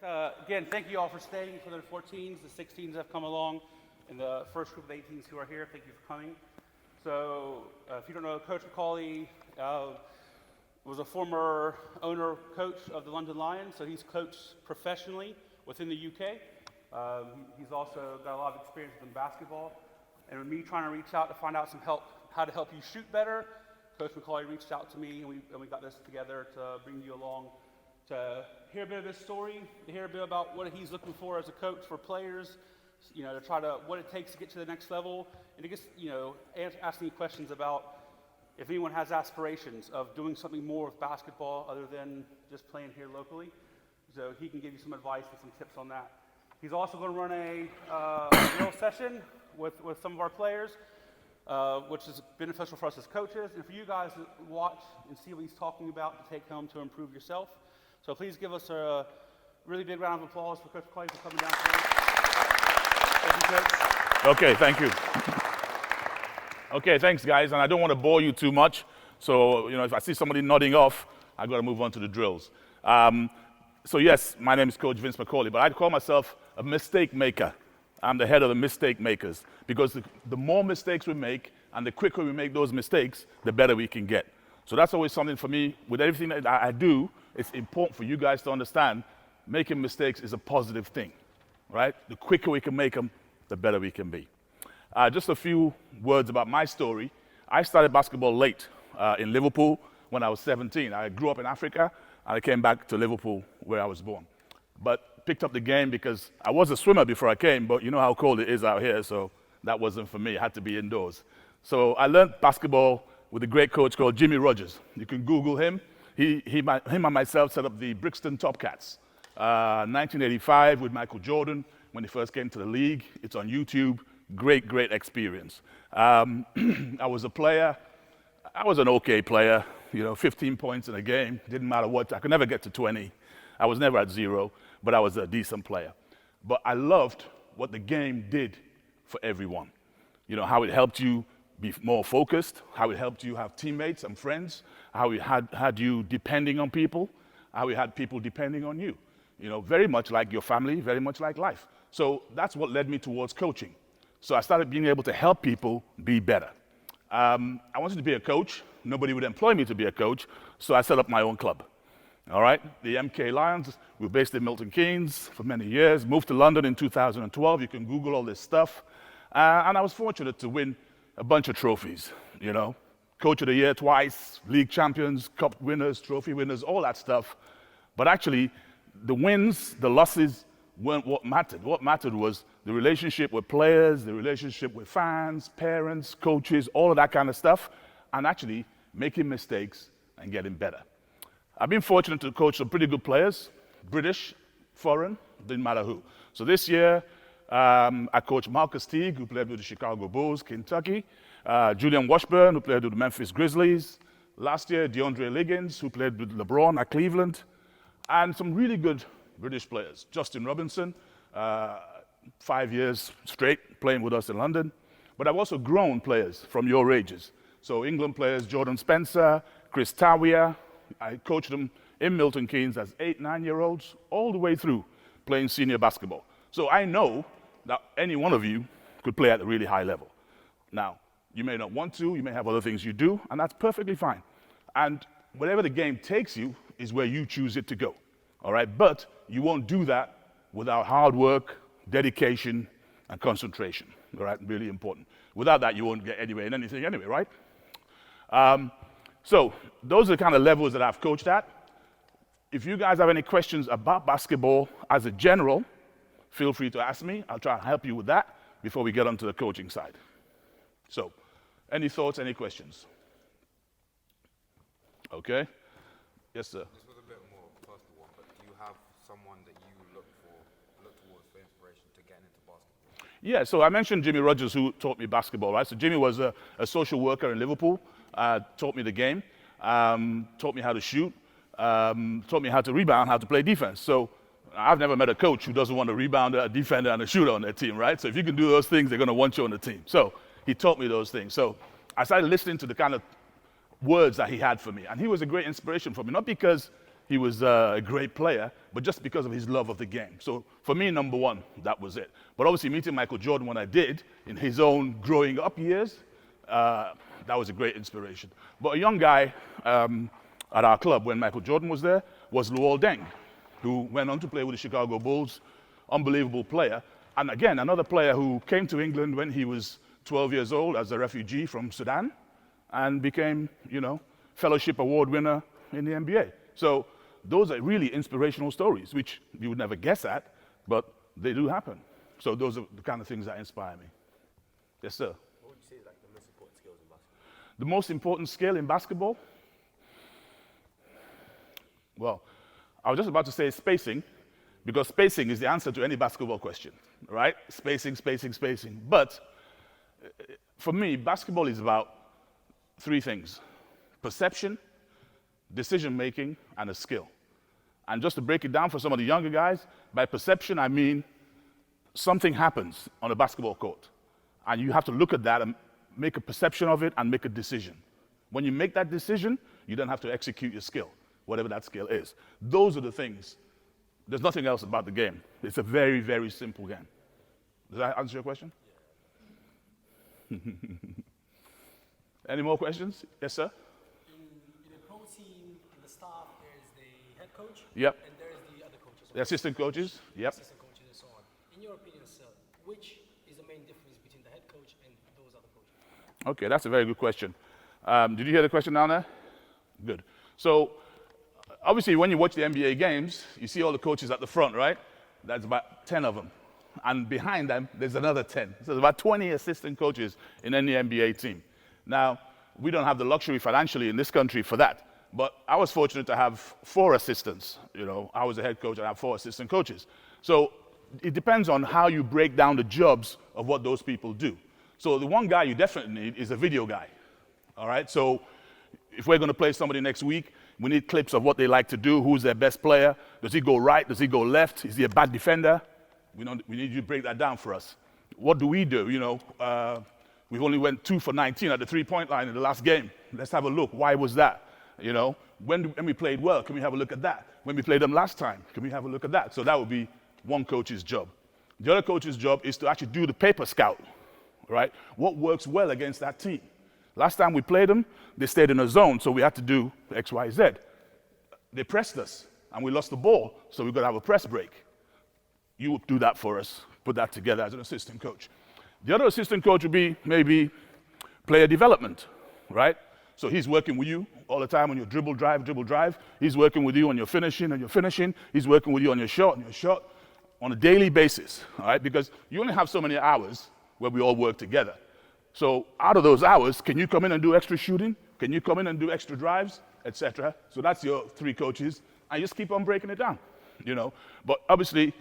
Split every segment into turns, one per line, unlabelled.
Again, thank you all for staying for the 14s. The 16s have come along, and the first group of 18s who are here, thank you for coming. So, if you don't know, Coach Macaulay was a former owner coach of the London Lions, so he's coached professionally within the UK. He's also got a lot of experience in basketball. And with me trying to reach out to find out some help, how to help you shoot better, Coach Macaulay reached out to me, and we got this together to bring you along to hear a bit of his story, to hear a bit about what he's looking for as a coach for players, to try to, what it takes to get to the next level, and to just, asking questions about if anyone has aspirations of doing something more with basketball other than just playing here locally. So he can give you some advice and some tips on that. He's also going to run a drill session with some of our players, which is beneficial for us as coaches, and for you guys to watch and see what he's talking about to take home to improve yourself. So please give us a really big round of applause for Coach Clay for coming down today. Thank you, Coach.
Okay, thank you. Okay, thanks, guys. And I don't want to bore you too much. So, if I see somebody nodding off, I got to move on to the drills. So yes, my name is Coach Vince Macaulay, but I call myself a mistake maker. I'm the head of the mistake makers, because the more mistakes we make and the quicker we make those mistakes, the better we can get. So that's always something for me. With everything that I do, it's important for you guys to understand making mistakes is a positive thing, right? The quicker we can make them, the better we can be. Just a few words about my story. I started basketball late in Liverpool when I was 17. I grew up in Africa, and I came back to Liverpool where I was born. But picked up the game because I was a swimmer before I came, but you know how cold it is out here, so that wasn't for me. I had to be indoors. So I learned basketball with a great coach called Jimmy Rogers. You can Google him. Him and myself set up the Brixton Topcats. 1985 with Michael Jordan when he first came to the league. It's on YouTube. Great, great experience. I was a player. I was an okay player. 15 points in a game. Didn't matter what. I could never get to 20. I was never at 0, but I was a decent player. But I loved what the game did for everyone. How it helped you be more focused, how it helped you have teammates and friends, how it had you depending on people, how it had people depending on you. Very much like your family, very much like life. So that's what led me towards coaching. So I started being able to help people be better. I wanted to be a coach. Nobody would employ me to be a coach, so I set up my own club. All right, the MK Lions, we were based in Milton Keynes for many years, moved to London in 2012. You can Google all this stuff. And I was fortunate to win a bunch of trophies, Coach of the Year twice, league champions, cup winners, trophy winners, all that stuff. But actually, the wins, the losses weren't what mattered. What mattered was the relationship with players, the relationship with fans, parents, coaches, all of that kind of stuff, and actually making mistakes and getting better. I've been fortunate to coach some pretty good players, British, foreign, didn't matter who. So this year, I coached Marcus Teague, who played with the Chicago Bulls, Kentucky, Julian Washburn, who played with the Memphis Grizzlies. Last year, DeAndre Liggins, who played with LeBron at Cleveland, and some really good British players. Justin Robinson, 5 years straight playing with us in London. But I've also grown players from your ages. So England players, Jordan Spencer, Chris Tawia. I coached them in Milton Keynes as 8, 9-year-olds, all the way through playing senior basketball. So I know that any one of you could play at a really high level. Now, you may not want to, you may have other things you do, and that's perfectly fine. And wherever the game takes you is where you choose it to go, all right? But you won't do that without hard work, dedication, and concentration, all right? Really important. Without that, you won't get anywhere in anything anyway, right? So those are the kind of levels that I've coached at. If you guys have any questions about basketball as a general, feel free to ask me. I'll try and help you with that before we get onto the coaching side. So, any thoughts, any questions? Okay. Yes, sir.
This was a bit more personal one, but do you have someone that you look towards for inspiration to get into basketball?
Yeah, so I mentioned Jimmy Rogers, who taught me basketball, right? So Jimmy was a social worker in Liverpool, taught me the game, taught me how to shoot, taught me how to rebound, how to play defense. So I've never met a coach who doesn't want a rebounder, a defender, and a shooter on their team, right? So if you can do those things, they're going to want you on the team. So he taught me those things. So I started listening to the kind of words that he had for me. And he was a great inspiration for me, not because he was a great player, but just because of his love of the game. So for me, number one, that was it. But obviously meeting Michael Jordan when I did, in his own growing up years, that was a great inspiration. But a young guy at our club when Michael Jordan was there was Deng, who went on to play with the Chicago Bulls, unbelievable player. And again, another player who came to England when he was 12 years old as a refugee from Sudan and became, fellowship award winner in the NBA. So those are really inspirational stories, which you would never guess at, but they do happen. So those are the kind of things that inspire me. Yes, sir.
What would you say is like the most important skills in basketball?
The most important skill in basketball? Well, I was just about to say spacing, because spacing is the answer to any basketball question, right? Spacing, spacing, spacing. But for me, basketball is about three things: perception, decision-making, and a skill. And just to break it down for some of the younger guys, by perception, I mean something happens on a basketball court, and you have to look at that and make a perception of it and make a decision. When you make that decision, you then have to execute your skill, whatever that skill is. Those are the things. There's nothing else about the game. It's a very, very simple game. Does that answer your question? Yeah. Any more questions? Yes, sir?
In a pro team, in the staff, there's the head coach.
Yep.
And there's the other coaches.
The assistant coaches? Yep.
Assistant coaches and so on. In your opinion, sir, which is the main difference between the head coach and those other coaches?
Okay, that's a very good question. Did you hear the question down there? Good. So, obviously, when you watch the NBA games, you see all the coaches at the front, right? That's about 10 of them. And behind them, there's another 10. So there's about 20 assistant coaches in any NBA team. Now, we don't have the luxury financially in this country for that. But I was fortunate to have 4 assistants. I was a head coach and I have 4 assistant coaches. So it depends on how you break down the jobs of what those people do. So the one guy you definitely need is a video guy. All right? So if we're going to play somebody next week, we need clips of what they like to do, who's their best player, does he go right, does he go left, is he a bad defender? We need you to break that down for us. What do? We've only went 2 for 19 at the three-point line in the last game. Let's have a look. Why was that? When we played well, can we have a look at that? When we played them last time, can we have a look at that? So that would be one coach's job. The other coach's job is to actually do the paper scout, right? What works well against that team? Last time we played them, they stayed in a zone, so we had to do X, Y, Z. They pressed us, and we lost the ball, so we've got to have a press break. You would do that for us, put that together as an assistant coach. The other assistant coach would be maybe player development, right? So he's working with you all the time on your dribble, drive. He's working with you on your finishing, He's working with you on your shot, on a daily basis, all right? Because you only have so many hours where we all work together. So out of those hours, can you come in and do extra shooting? Can you come in and do extra drives, etc.? So that's your 3 coaches, and you just keep on breaking it down, But obviously,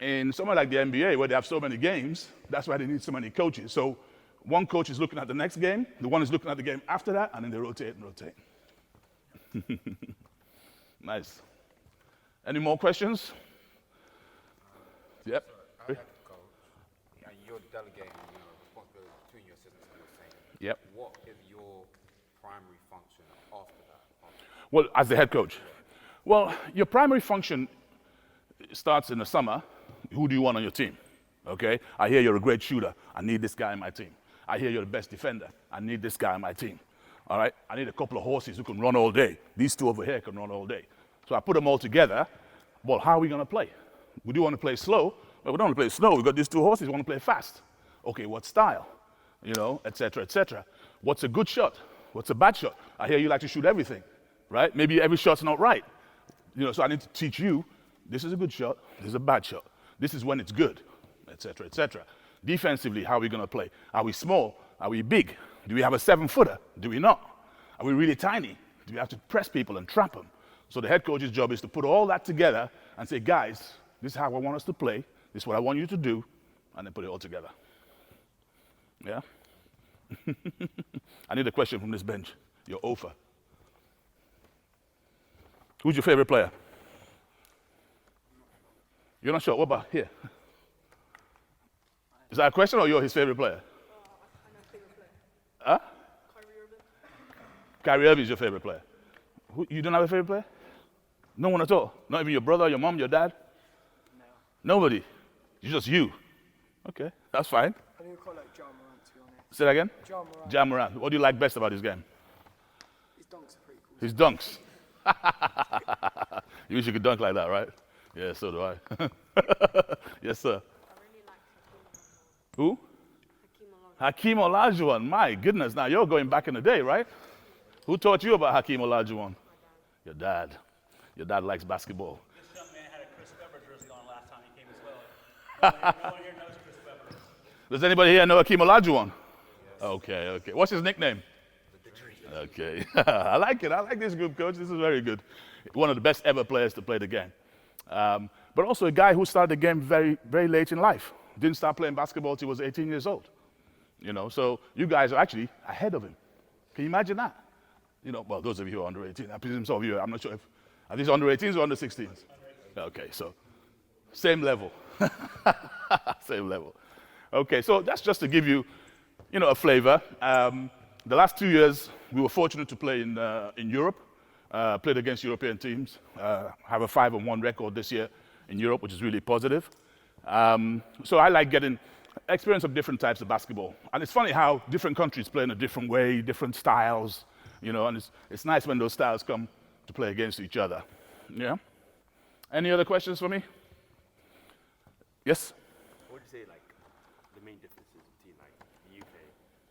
in somewhere like the NBA, where they have so many games, that's why they need so many coaches. So one coach is looking at the next game, the one is looking at the game after that, and then they rotate and rotate. Nice. Any more questions? Yep.
I had to coach, and you're delegating responsibility between your assistants, you were saying.
Yep.
What is your primary function after that?
Well, as the head coach. Well, your primary function starts in the summer. Who do you want on your team? Okay? I hear you're a great shooter. I need this guy on my team. I hear you're the best defender. I need this guy on my team. All right? I need a couple of horses who can run all day. These 2 over here can run all day. So I put them all together. Well, how are we going to play? We do want to play slow. Well, we don't want to play slow. We've got these 2 horses. We want to play fast. Okay, what style? Et cetera, et cetera. What's a good shot? What's a bad shot? I hear you like to shoot everything, right? Maybe every shot's not right. So I need to teach you, this is a good shot, this is a bad shot. This is when it's good, et cetera, et cetera. Defensively, how are we going to play? Are we small? Are we big? Do we have a 7-footer? Do we not? Are we really tiny? Do we have to press people and trap them? So the head coach's job is to put all that together and say, guys, this is how I want us to play. This is what I want you to do, and then put it all together. Yeah? I need a question from this bench. Your Ofer. Who's your favorite player? You're not sure? What about here? Is that a question or you're his favorite player?
I'm my favorite player.
Huh?
Kyrie Irving.
Kyrie Irving is your favorite player. You don't have a favorite player? No one at all? Not even your brother, your mom, your dad?
No.
Nobody? It's just you? Okay, that's fine.
I think we quite like John Morant, to be honest.
Say that again?
John Morant.
Ja Morant. What do you like best about his game?
His dunks are pretty cool.
His dunks. You wish you could dunk like that, right? Yeah, so do I. Yes, sir.
I really like Hakeem.
Who?
Hakeem Olajuwon.
Hakeem Olajuwon. My goodness, now you're going back in the day, right? Who taught you about Hakeem Olajuwon? Your dad. Your dad likes basketball.
This young man had a Chris Webber jersey on last time he came as well. No one here knows Chris Webber.
Does anybody here know Hakeem Olajuwon? Yes. Okay, okay. What's his nickname? Okay. I like it. I like this group, coach. This is very good. One of the best ever players to play the game. But also a guy who started the game very, very late in life. Didn't start playing basketball till he was 18 years old. You know, so you guys are actually ahead of him. Can you imagine that? You know, well, those of you who are under 18, I presume some of you, I'm not sure if, are these under 18s or under 16s? Okay, so same level. Same level. Okay, so that's just to give you, you know, a flavor. The last 2 years, we were fortunate to play in Europe, played against European teams, have a 5-1 record this year in Europe, which is really positive. So I like getting experience of different types of basketball. And it's funny how different countries play in a different way, different styles, you know, and it's nice when those styles come to play against each other. Yeah? Any other questions for me? Yes?
What would you say, like, the main differences between, like, the UK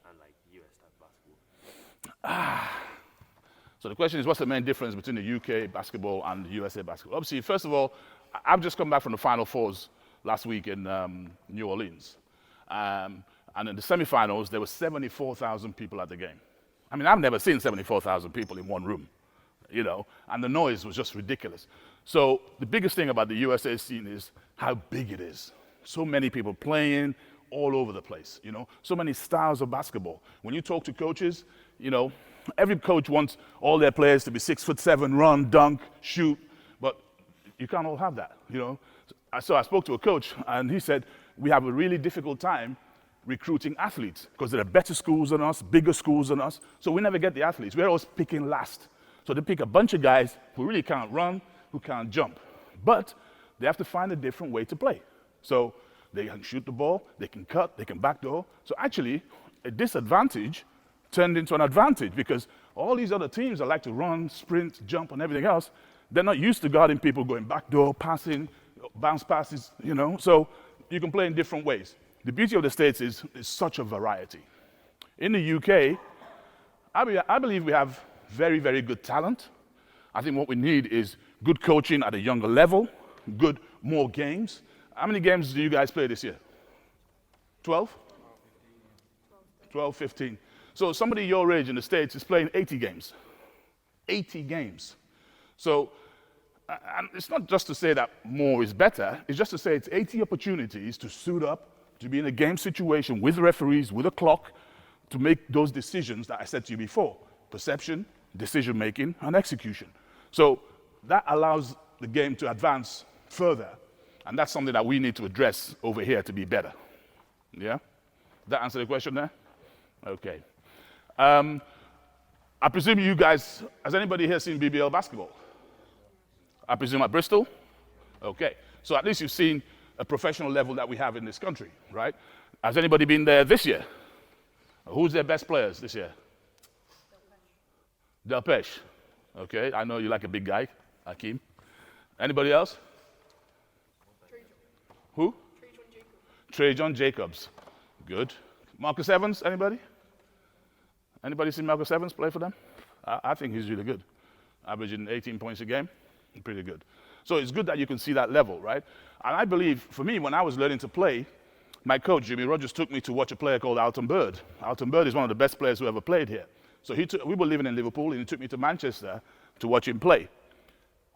and, like, the US type of basketball?
So the question is, what's the main difference between the UK basketball and the USA basketball? Obviously, first of all, I've just come back from the Final Fours last week in New Orleans. And in the semifinals, there were 74,000 people at the game. I mean, I've never seen 74,000 people in one room, you know, and the noise was just ridiculous. So the biggest thing about the USA scene is how big it is. So many people playing all over the place, you know, so many styles of basketball. When you talk to coaches, you know, every coach wants all their players to be 6'7", run, dunk, shoot, but you can't all have that, you know. So I spoke to a coach, and he said, we have a really difficult time recruiting athletes because there are better schools than us, bigger schools than us, so we never get the athletes. We're always picking last. So they pick a bunch of guys who really can't run, who can't jump, but they have to find a different way to play. So they can shoot the ball, they can cut, they can backdoor. So actually, a disadvantage turned into an advantage because all these other teams that like to run, sprint, jump, and everything else, they're not used to guarding people going backdoor, passing, bounce passes, you know. So you can play in different ways. The beauty of the States is such a variety. In the UK, I believe we have very, very good talent. I think what we need is good coaching at a younger level, more games. How many games do you guys play this year? 12? 12, 15. So somebody your age in the States is playing 80 games. 80 games. So and it's not just to say that more is better, it's just to say it's 80 opportunities to suit up, to be in a game situation with referees, with a clock, to make those decisions that I said to you before. Perception, decision-making, and execution. So that allows the game to advance further, and that's something that we need to address over here to be better. Yeah? That answer the question there? Okay. I presume you guys, has anybody here seen BBL basketball? I presume at Bristol? Okay. So at least you've seen a professional level that we have in this country, right? Has anybody been there this year? Who's their best players this year? Delpesh. Okay, I know you like a big guy, Hakeem. Anybody else? Who? Trajan Jacobs. Good. Marcus Evans, anybody? Anybody seen Marcus Evans play for them? I think he's really good. Averaging 18 points a game, pretty good. So it's good that you can see that level, right? And I believe, for me, when I was learning to play, my coach, Jimmy Rogers, took me to watch a player called Alton Bird. Alton Bird is one of the best players who ever played here. So we were living in Liverpool, and he took me to Manchester to watch him play.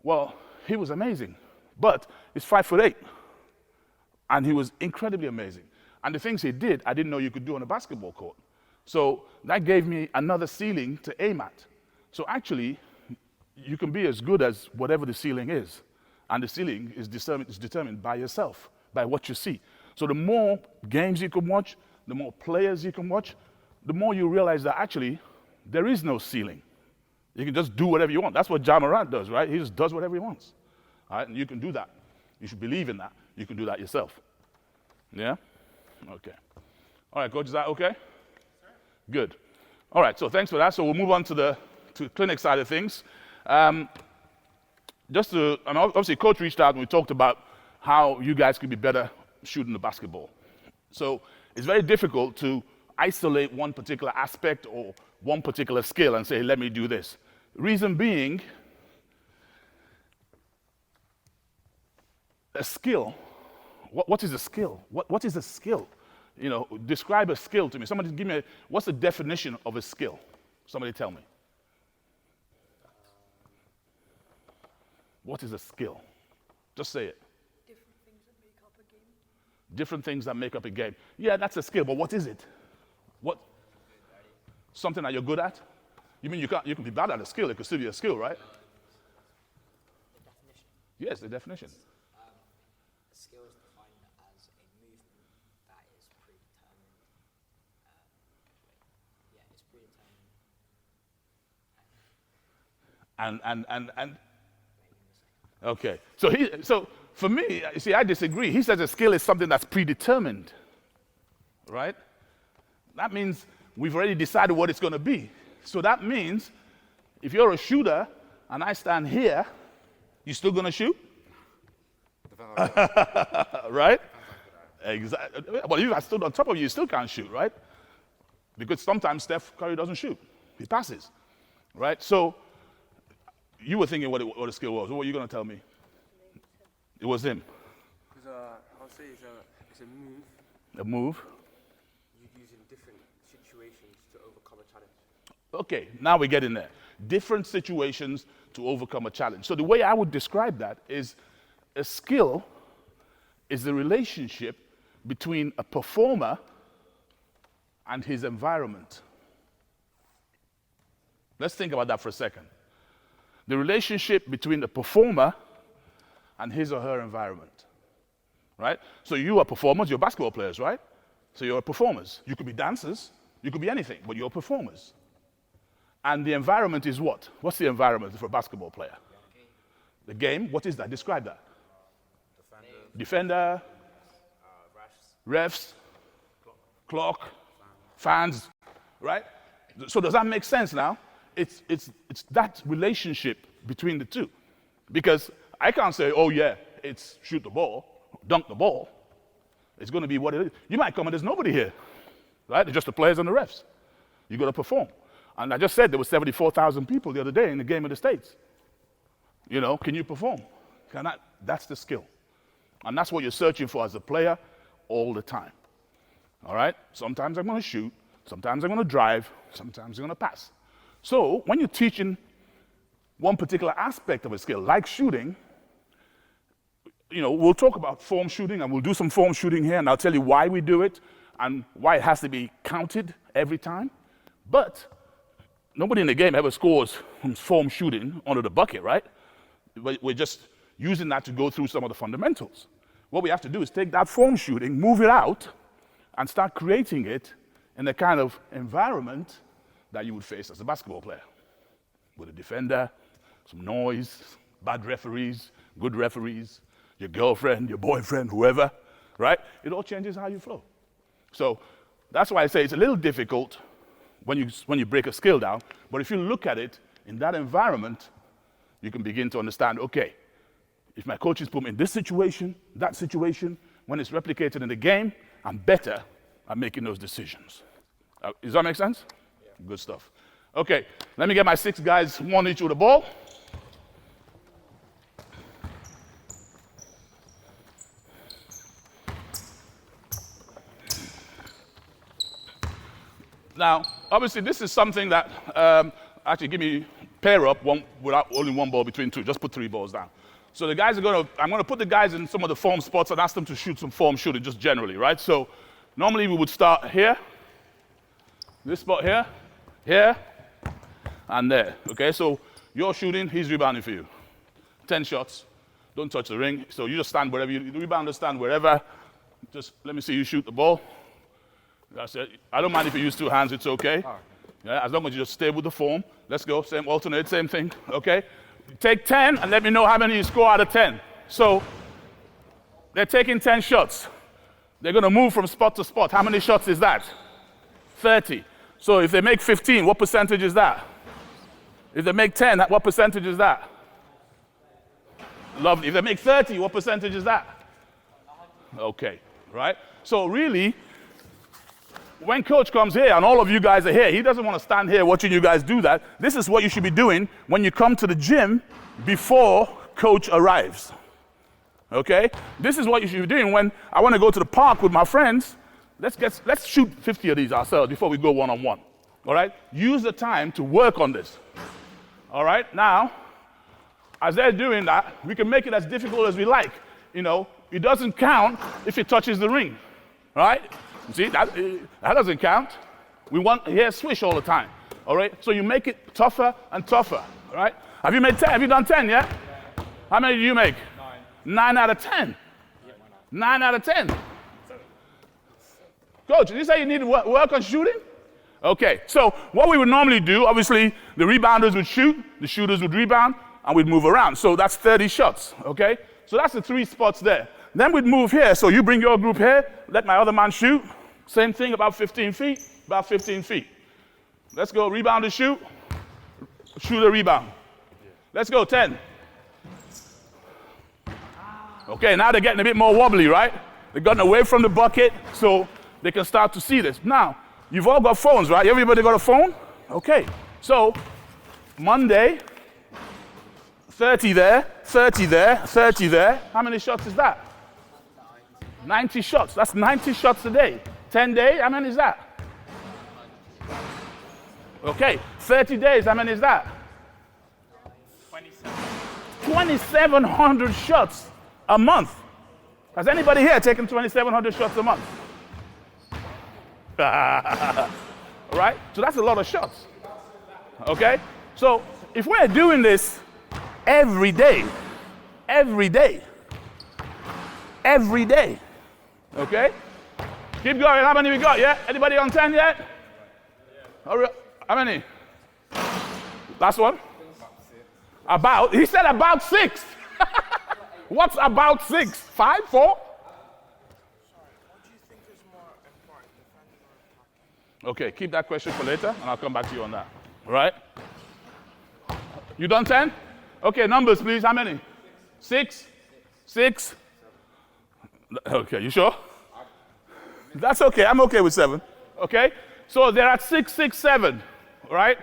Well, he was amazing, but he's 5'8", and he was incredibly amazing. And the things he did, I didn't know you could do on a basketball court. So that gave me another ceiling to aim at. So actually, you can be as good as whatever the ceiling is. And the ceiling is determined by yourself, by what you see. So the more games you can watch, the more players you can watch, the more you realize that actually there is no ceiling. You can just do whatever you want. That's what Ja Morant does, right? He just does whatever he wants. All right, and you can do that. You should believe in that. You can do that yourself. Yeah? Okay. All right, Coach, is that okay? Good. All right, so thanks for that. So we'll move on to the clinic side of things. Obviously, Coach reached out and we talked about how you guys could be better shooting the basketball. So it's very difficult to isolate one particular aspect or one particular skill and say, let me do this. Reason being, a skill. What is a skill? What is a skill? You know, describe a skill to me. Somebody give me, what's the definition of a skill? Somebody tell me. What is a skill? Just say it.
Different things that make up a game.
Different things that make up a game. Yeah, that's a skill, but what is it? What? Something that you're good at? You mean you can be bad at a skill, it could still be a skill, right?
The definition.
Yes, the definition.
A skill is defined as a movement that is predetermined. It's predetermined.
And okay. So for me, you see, I disagree. He says a skill is something that's predetermined, right? That means we've already decided what it's going to be. So that means if you're a shooter and I stand here, you still going to shoot? Right? Exactly. Well, if I stood on top of you, you still can't shoot, right? Because sometimes Steph Curry doesn't shoot. He passes, right? So you were thinking what a skill was. What were you going to tell me? It was him.
I'll say it's a move
A move.
you use in different situations to overcome a challenge.
Okay, now we get in there. Different situations to overcome a challenge. So the way I would describe that is a skill is the relationship between a performer and his environment. Let's think about that for a second. The relationship between the performer and his or her environment, right? So you are performers, you're basketball players, right? So you're performers. You could be dancers, you could be anything, but you're performers. And the environment is what? What's the environment for a basketball player? The game, what is that? Describe that. Defender, refs, clock, fans, right? So does that make sense now? It's that relationship between the two. Because I can't say, oh yeah, it's shoot the ball, dunk the ball. It's going to be what it is. You might come and there's nobody here, right? It's just the players and the refs. You got to perform. And I just said there were 74,000 people the other day in the game of the States. You know, can you perform? That's the skill. And that's what you're searching for as a player all the time. All right? Sometimes I'm going to shoot. Sometimes I'm going to drive. Sometimes I'm going to pass. So when you're teaching one particular aspect of a skill, like shooting, you know, we'll talk about form shooting, and we'll do some form shooting here, and I'll tell you why we do it and why it has to be counted every time. But nobody in the game ever scores from form shooting under the bucket, right? We're just using that to go through some of the fundamentals. What we have to do is take that form shooting, move it out, and start creating it in the kind of environment that you would face as a basketball player. With a defender, some noise, bad referees, good referees, your girlfriend, your boyfriend, whoever, right? It all changes how you flow. So that's why I say it's a little difficult when you break a skill down, but if you look at it in that environment, you can begin to understand, okay, if my coaches put me in this situation, that situation, when it's replicated in the game, I'm better at making those decisions. Does that make sense? Yeah. Good stuff. Okay, let me get my 6 guys, one each with the ball. Now, obviously, this is something that, actually, give me pair up one without only one ball between two. Just put 3 balls down. So the guys I'm going to put the guys in some of the form spots and ask them to shoot some form shooting, just generally, right? So normally we would start here, this spot here, here, and there. Okay, so you're shooting, he's rebounding for you. 10 shots, don't touch the ring. So you just stand wherever you rebound, just stand wherever. Just let me see you shoot the ball. That's it. I don't mind if you use 2 hands, it's okay. Yeah, as long as you just stay with the form. Let's go, same alternate, same thing, okay? Take 10 and let me know how many you score out of 10. So they're taking 10 shots. They're going to move from spot to spot. How many shots is that? 30. So if they make 15, what percentage is that? If they make 10, what percentage is that? Lovely. If they make 30, what percentage is that? Okay, right? So really, when coach comes here and all of you guys are here, he doesn't want to stand here watching you guys do that. This is what you should be doing when you come to the gym before coach arrives. Okay? This is what you should be doing when I want to go to the park with my friends. Let's shoot 50 of these ourselves before we go one-on-one. All right? Use the time to work on this. All right? Now, as they're doing that, we can make it as difficult as we like. You know, it doesn't count if it touches the ring. All right? See, that doesn't count. We want to hear swish all the time. All right? So you make it tougher and tougher. All right? Have you made 10? Have you done 10 yet? How many did you make? 9 out of 10. 9 out of 10. Coach, did you say you need to work on shooting? Okay, so what we would normally do, obviously, the rebounders would shoot, the shooters would rebound, and we'd move around. So that's 30 shots, okay? So that's the 3 spots there. Then we'd move here. So you bring your group here, let my other man shoot. Same thing, about 15 feet, about 15 feet. Let's go, rebounder shoot, shooter rebound. Let's go, 10. Okay, now they're getting a bit more wobbly, right? They've gotten away from the bucket, so they can start to see this. Now, you've all got phones, right? Everybody got a phone? Okay, so Monday, 30 there, 30 there, 30 there. How many shots is that? 90 shots. That's 90 shots a day. 10 days, how many is that? Okay, 30 days, how many is that? 2,700 shots a month. Has anybody here taken 2,700 shots a month? All right? So that's a lot of shots. Okay? So if we're doing this every day, okay? Keep going. How many we got? Yeah? Anybody on 10 yet? Hurry up. How many? Last one? About? He said about 6. What's about 6? 5? 4? Okay, keep that question for later, and I'll come back to you on that. All right? You done 10? Okay, numbers, please. How many? 6? 6? Okay, you sure? That's okay. I'm okay with 7. Okay? So they're at 6, 6, 7. All right?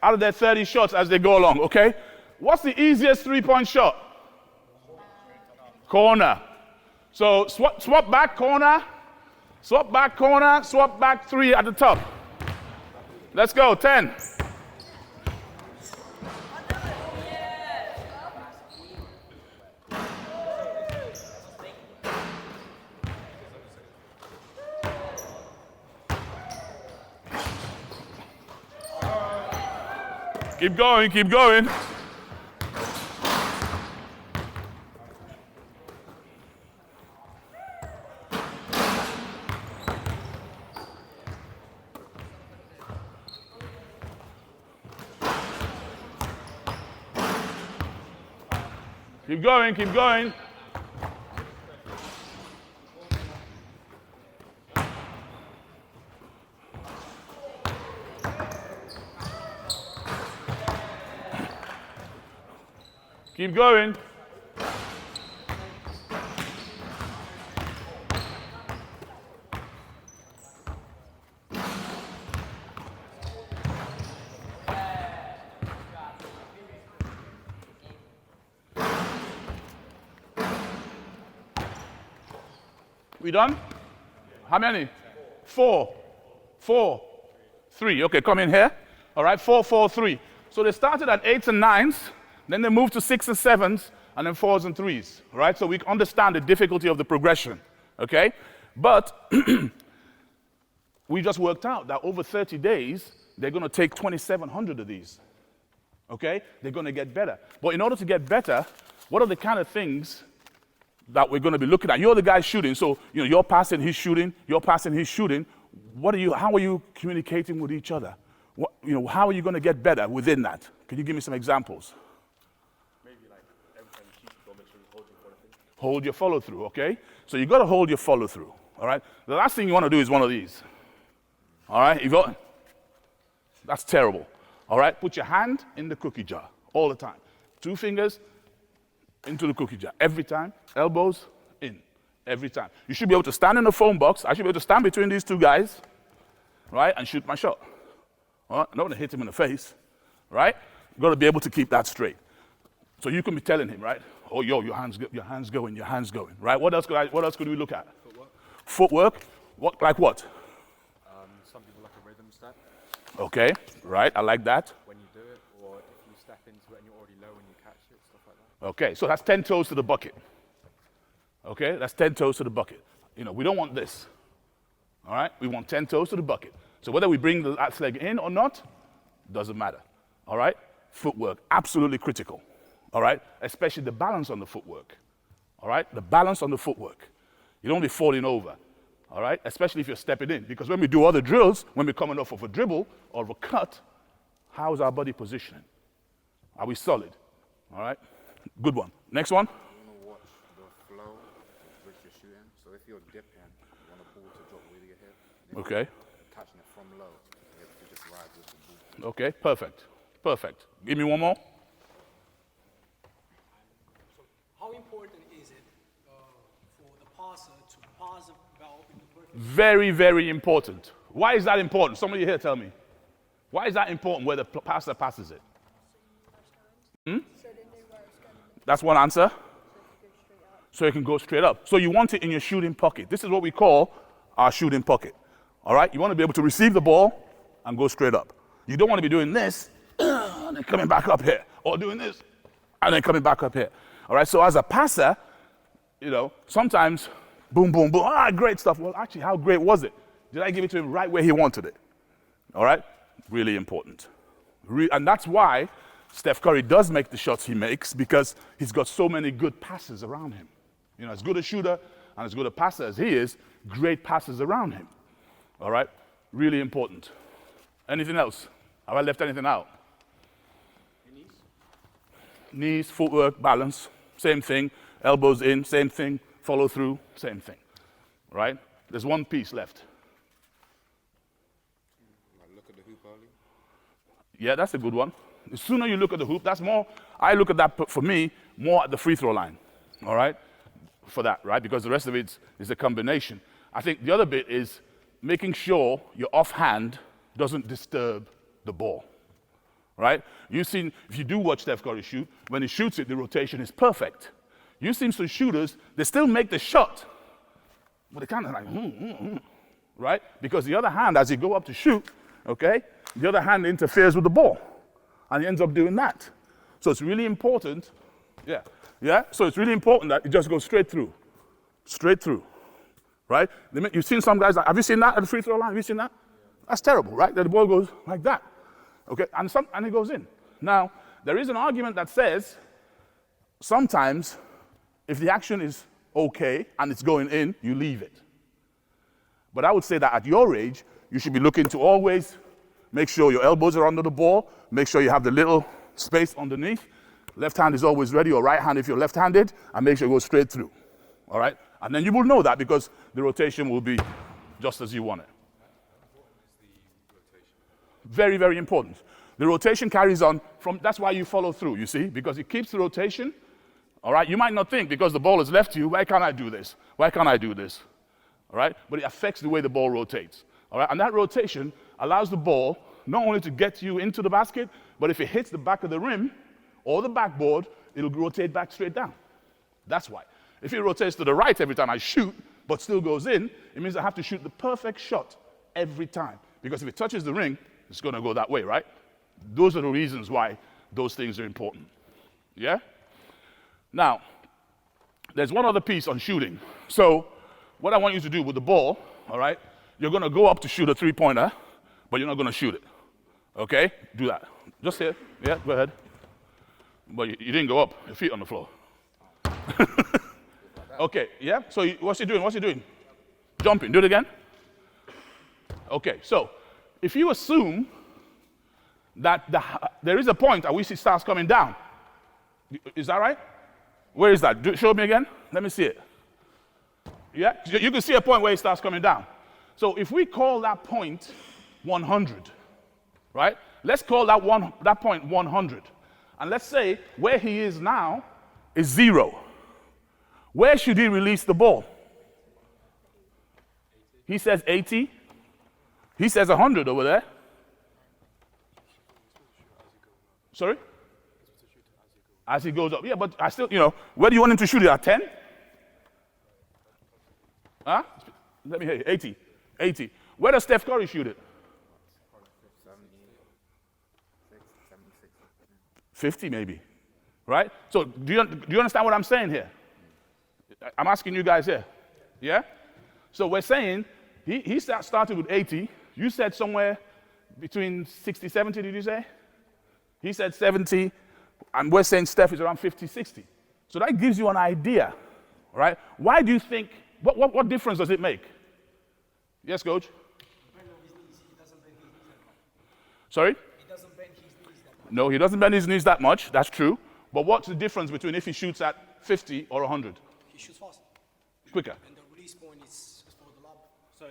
Out of their 30 shots as they go along. Okay? What's the easiest three-point shot? Corner. So swap back, corner. Swap back, corner. Swap back, 3 at the top. Let's go. 10. Keep going, keep going. Keep going, keep going. Keep going. We done? How many? 4. 4. 3. Okay, come in here. All right, 4, 4, 3. So they started at 8s and 9s. Then they moved to 6s and 7s, and then 4s and 3s, right? So we understand the difficulty of the progression, okay? But we just worked out that over 30 days, they're going to take 2,700 of these, okay? They're going to get better. But in order to get better, what are the kind of things that we're going to be looking at? You're the guy shooting, so you're passing, he's shooting, you're passing, he's shooting. How are you communicating with each other? How are you going to get better within that? Can you give me some examples?
Maybe like every time you shoot the ball, make sure you hold your follow through.
Hold your follow through, okay? So you got to hold your follow through, all right? The last thing you want to do is one of these, all right? That's terrible, all right? Put your hand in the cookie jar all the time. 2 fingers into the cookie jar every time, elbows in every time. You should be able to stand in the phone box. I should be able to stand between these 2 guys, right, and shoot my shot. All right? I don't want to hit him in the face, right? You've got to be able to keep that straight. So you can be telling him, right? Oh, yo, your hands going, right? What else could we look at? Footwork. What, like what?
Some people like a rhythm step
Okay, right, I like that.
when you do it, or if you step into it and you're already low and you catch it, stuff like that.
Okay, so that's 10 toes to the bucket. Okay, that's 10 toes to the bucket. We don't want this. All right, we want 10 toes to the bucket. So whether we bring the last leg in or not, doesn't matter. All right, footwork, absolutely critical. All right, especially the balance on the footwork. All right, the balance on the footwork. You don't be falling over. All right, especially if you're stepping in. Because when we do other drills, when we're coming off of a dribble or of a cut, how is our body positioning? Are we solid? All right, good one. Next one.
You want to watch the flow which you're shooting. So if you're dipping, you want the ball to drop with your hip. Then
Okay.
you're catching it from low. You have to just ride with the ball.
Okay, perfect. Perfect. Give me one more.
So how important is it for the passer to pass the ball in the perfect?
Very, very important. Why is that important? Somebody here tell me. Why is that important where the passer passes it?
So they know where it's going.
That's one answer.
So if you go straight up.
So you can go straight up. So you want it in your shooting pocket. This is what we call our shooting pocket. All right? You want to be able to receive the ball and go straight up. You don't want to be doing this and then coming back up here, or doing this and then coming back up here. All right? So as a passer, sometimes boom, boom, boom. Great stuff. Well, actually, how great was it? Did I give it to him right where he wanted it? All right? Really important. And that's why Steph Curry does make the shots he makes, because he's got so many good passes around him. As good a shooter and as good a passer as he is, great passes around him. All right? Really important. Anything else? Have I left anything out? Knees, footwork, balance, same thing. Elbows in, same thing. Follow through, same thing. Right? There's one piece left.
Like look at the hoop early.
Yeah, that's a good one. The sooner you look at the hoop, that's more, I look at that, for me, more at the free throw line. All right? For that, right? Because the rest of it is a combination. I think the other bit is making sure your offhand doesn't disturb the ball. Right? You've seen, if you do watch Steph Curry shoot, when he shoots it, the rotation is perfect. You've seen some shooters, they still make the shot, but they kind of like, right? Because the other hand, as you go up to shoot, okay, the other hand interferes with the ball, and he ends up doing that. So it's really important, so it's really important that it just goes straight through, right? You've seen some guys, have you seen that at the free throw line? Have you seen that? That's terrible, right? That the ball goes like that, okay, and it goes in. Now, there is an argument that says sometimes if the action is okay and it's going in, you leave it. But I would say that at your age, you should be looking to always make sure your elbows are under the ball, make sure you have the little space underneath. Left hand is always ready, or right hand if you're left-handed, and make sure it goes straight through. All right? And then you will know that because the rotation will be just as you want it. Very, very important. The rotation carries on that's why you follow through, you see, because it keeps the rotation. All right? You might not think, because the ball is left to you, why can't I do this? Why can't I do this? All right? But it affects the way the ball rotates. All right? And that rotation allows the ball not only to get you into the basket, but if it hits the back of the rim or the backboard, it'll rotate back straight down. That's why. If it rotates to the right every time I shoot, but still goes in, it means I have to shoot the perfect shot every time. Because if it touches the ring, it's going to go that way, right? Those are the reasons why those things are important. Yeah? Now, there's one other piece on shooting. So, what I want you to do with the ball, all right, you're going to go up to shoot a three-pointer, but you're not going to shoot it. Okay? Do that. Just here. Yeah, go ahead. But you didn't go up. Your feet on the floor. Okay, yeah? So, what's he doing? What's he doing? Jumping. Do it again. Okay, so, if you assume that there is a point at which it starts coming down. Is that right? Where is that? Show me again. Let me see it. Yeah? You can see a point where it starts coming down. So if we call that point 100, right? Let's call that point 100. And let's say where he is now is 0. Where should he release the ball? He says 80. He says 100 over there. Sorry? As he goes up. Yeah, but I still, where do you want him to shoot it at 10? Huh? Let me hear you. 80. 80. Where does Steph Curry shoot it? 50 maybe. Right? So do you understand what I'm saying here? I'm asking you guys here. Yeah? So we're saying he started with 80. You said somewhere between 60, 70, did you say? He said 70, and we're saying Steph is around 50, 60. So that gives you an idea, right? Why do you think, what difference does it make? Yes, Coach? Sorry?
He doesn't bend his knees that much.
No, he doesn't bend his knees that much, that's true. But what's the difference between if he shoots at 50 or 100?
He shoots faster.
Quicker.
And the release point is for the lob.
So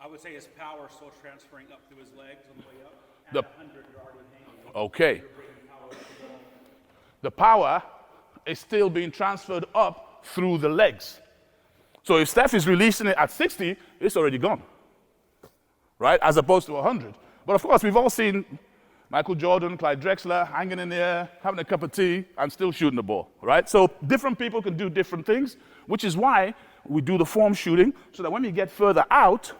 I would say his power is still transferring up through his legs on the way up. At
The-
100, you're already hanging.
Okay.
You're bringing power to the ball.
The power is still being transferred up through the legs. So if Steph is releasing it at 60, it's already gone, right? As opposed to 100. But of course, we've all seen Michael Jordan, Clyde Drexler hanging in the air, having a cup of tea, and still shooting the ball, right? So different people can do different things, which is why we do the form shooting, so that when we get further out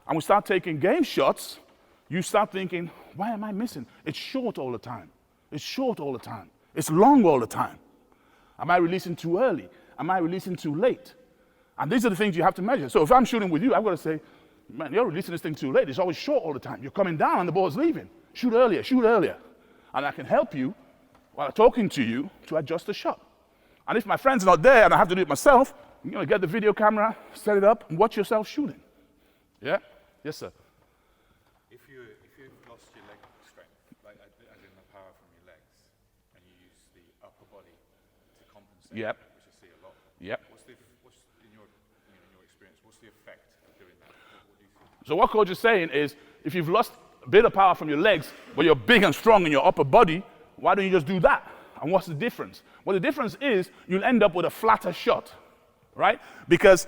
and we start taking game shots, you start thinking, why am I missing? It's short all the time. It's short all the time. It's long all the time. Am I releasing too early? Am I releasing too late? And these are the things you have to measure. So if I'm shooting with you, I've got to say, man, you're releasing this thing too late. It's always short all the time. You're coming down and the ball's leaving. Shoot earlier, shoot earlier. And I can help you while I'm talking to you to adjust the shot. And if my friend's not there and I have to do it myself, get the video camera, set it up, and watch yourself shooting. Yeah? Yes, sir.
If you've lost your leg strength, like as in the power from your legs, and you use the upper body to compensate,
Yep.
which I see a lot.
Yep.
What's in your experience? What's the effect of doing that? What do you see?
So what coach is saying is, if you've lost a bit of power from your legs, but you're big and strong in your upper body, why don't you just do that? And what's the difference? Well, the difference is you'll end up with a flatter shot, right? Because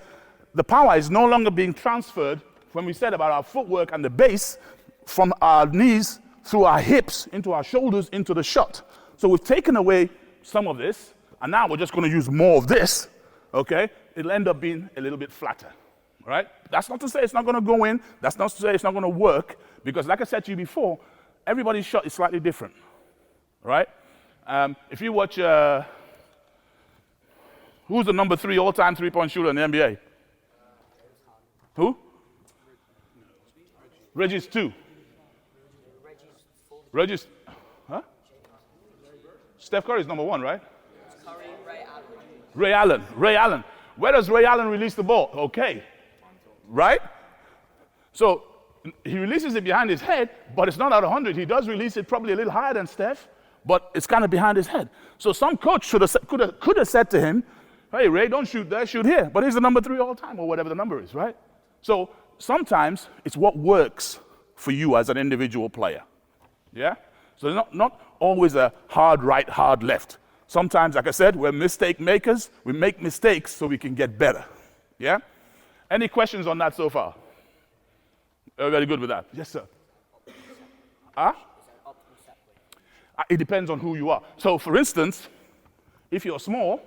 the power is no longer being transferred, when we said about our footwork and the base, from our knees through our hips into our shoulders into the shot. So we've taken away some of this, and now we're just going to use more of this, okay? It'll end up being a little bit flatter, right? That's not to say it's not going to go in. That's not to say it's not going to work, because like I said to you before, everybody's shot is slightly different, right? If you watch, who's the number 3 all-time three-point shooter in the NBA? Who? Reggie's 2. Reggie's, huh? Steph Curry's number 1, right?
Curry,
Ray Allen. Ray Allen. Where does Ray Allen release the ball? Okay. Right? So he releases it behind his head, but it's not at 100. He does release it probably a little higher than Steph, but it's kind of behind his head. So some coach could have said to him, hey, Ray, don't shoot there, shoot here. But he's the number 3 all time, or whatever the number is, right? So sometimes it's what works for you as an individual player. Yeah? So not always a hard right, hard left. Sometimes, like I said, we're mistake makers. We make mistakes so we can get better. Yeah? Any questions on that so far? Everybody good with that? Yes, sir. Huh? It depends on who you are. So, for instance, if you're small,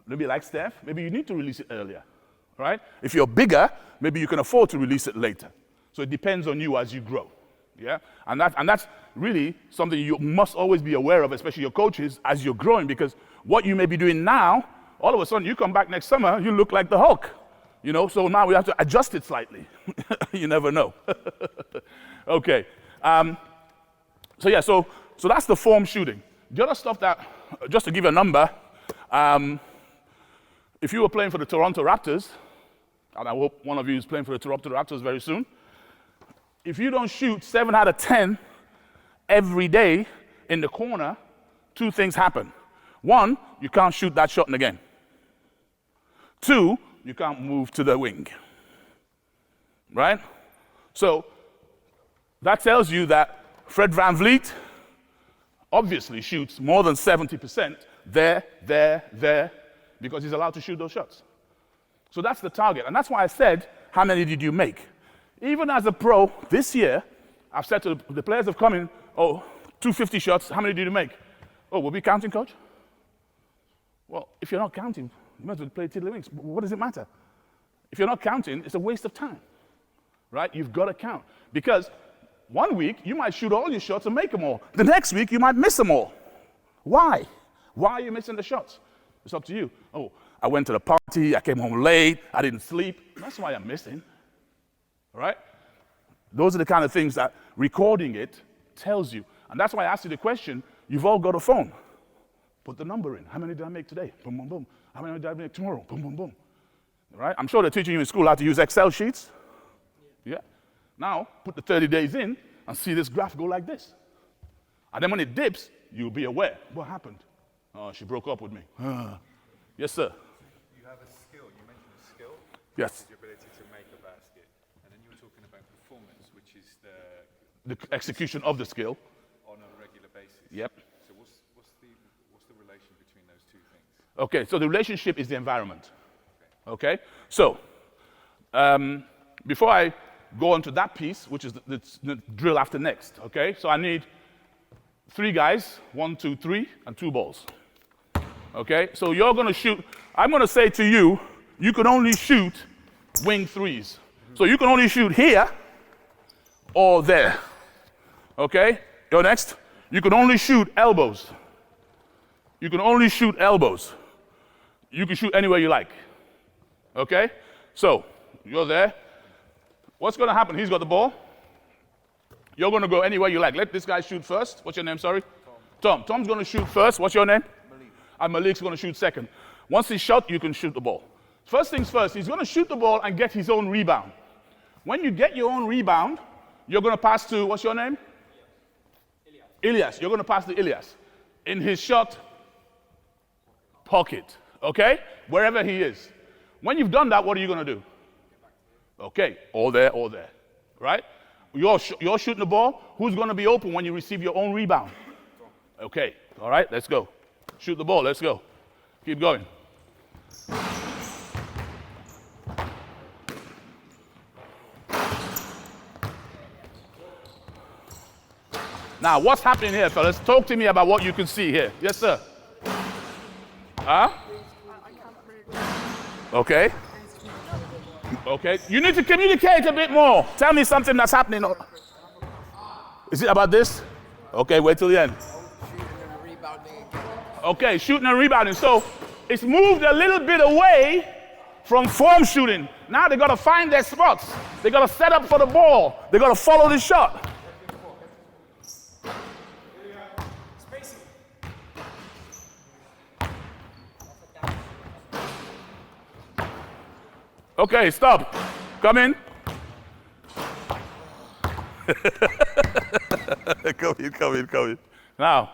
maybe like Steph, maybe you need to release it earlier, right? If you're bigger, maybe you can afford to release it later. So it depends on you as you grow, yeah? And that's really something you must always be aware of, especially your coaches, as you're growing, because what you may be doing now, all of a sudden you come back next summer, you look like the Hulk, so now we have to adjust it slightly. You never know. Okay. So that's the form shooting. The other stuff that, just to give you a number, if you were playing for the Toronto Raptors, and I hope one of you is playing for the Toronto Raptors very soon, if you don't shoot 7 out of 10 every day in the corner, two things happen. One, you can't shoot that shot again. Two, you can't move to the wing. Right? So that tells you that Fred VanVleet obviously shoots more than 70% there, because he's allowed to shoot those shots. So that's the target. And that's why I said, how many did you make? Even as a pro, this year, I've said to the players have come in, 250 shots, how many did you make? Oh, we'll be counting, coach? Well, if you're not counting, you might as well play tiddlywinks. What does it matter? If you're not counting, it's a waste of time, right? You've got to count. Because one week, you might shoot all your shots and make them all. The next week, you might miss them all. Why? Why are you missing the shots? It's up to you. Oh, I went to the party, I came home late, I didn't sleep. That's why I'm missing, all right? Those are the kind of things that recording it tells you. And that's why I asked you the question, you've all got a phone. Put the number in. How many did I make today? Boom, boom, boom. How many did I make tomorrow? Boom, boom, boom. All right? I'm sure they're teaching you in school how to use Excel sheets. Yeah. Now, put the 30 days in and see this graph go like this. And then when it dips, you'll be aware. What happened? Oh, she broke up with me. Yes, sir.
You have a skill. You mentioned a skill.
Yes.
Which is your ability to make a basket. And then you were talking about performance, which is
The execution of the skill.
on a regular basis.
Yep.
So what's the relation between those two things?
Okay, so the relationship is the environment. Okay? So, before I go on to that piece, which is the drill after next, okay? So I need 3 guys, 1, 2, 3, and 2 balls. Okay? So you're going to shoot, I'm going to say to you, you can only shoot wing threes. So you can only shoot here or there. Okay? You're next. You can only shoot elbows. You can only shoot elbows. You can shoot anywhere you like. Okay? So, you're there. What's going to happen? He's got the ball. You're going to go anywhere you like. Let this guy shoot first. What's your name, sorry? Tom. Tom's going to shoot first. What's your name? Malik. And Malik's going to shoot second. Once he's shot, you can shoot the ball. First things first, he's going to shoot the ball and get his own rebound. When you get your own rebound, you're going to pass to, what's your name? Ilyas. You're going to pass to Ilyas in his shot pocket, okay? Wherever he is. When you've done that, what are you going to do? Okay, all there, right? You're shooting the ball. Who's going to be open when you receive your own rebound? Okay, all right, let's go. Shoot the ball, let's go. Keep going. Now, what's happening here, fellas? Talk to me about what you can see here. Yes, sir. Huh? Okay. Okay. You need to communicate a bit more. Tell me something that's happening. Is it about this? Okay, wait till the end. Okay, shooting and rebounding. So it's moved a little bit away from form shooting. Now they got to find their spots. They got to set up for the ball. They got to follow the shot. Okay, stop. Come in. Come in. Now,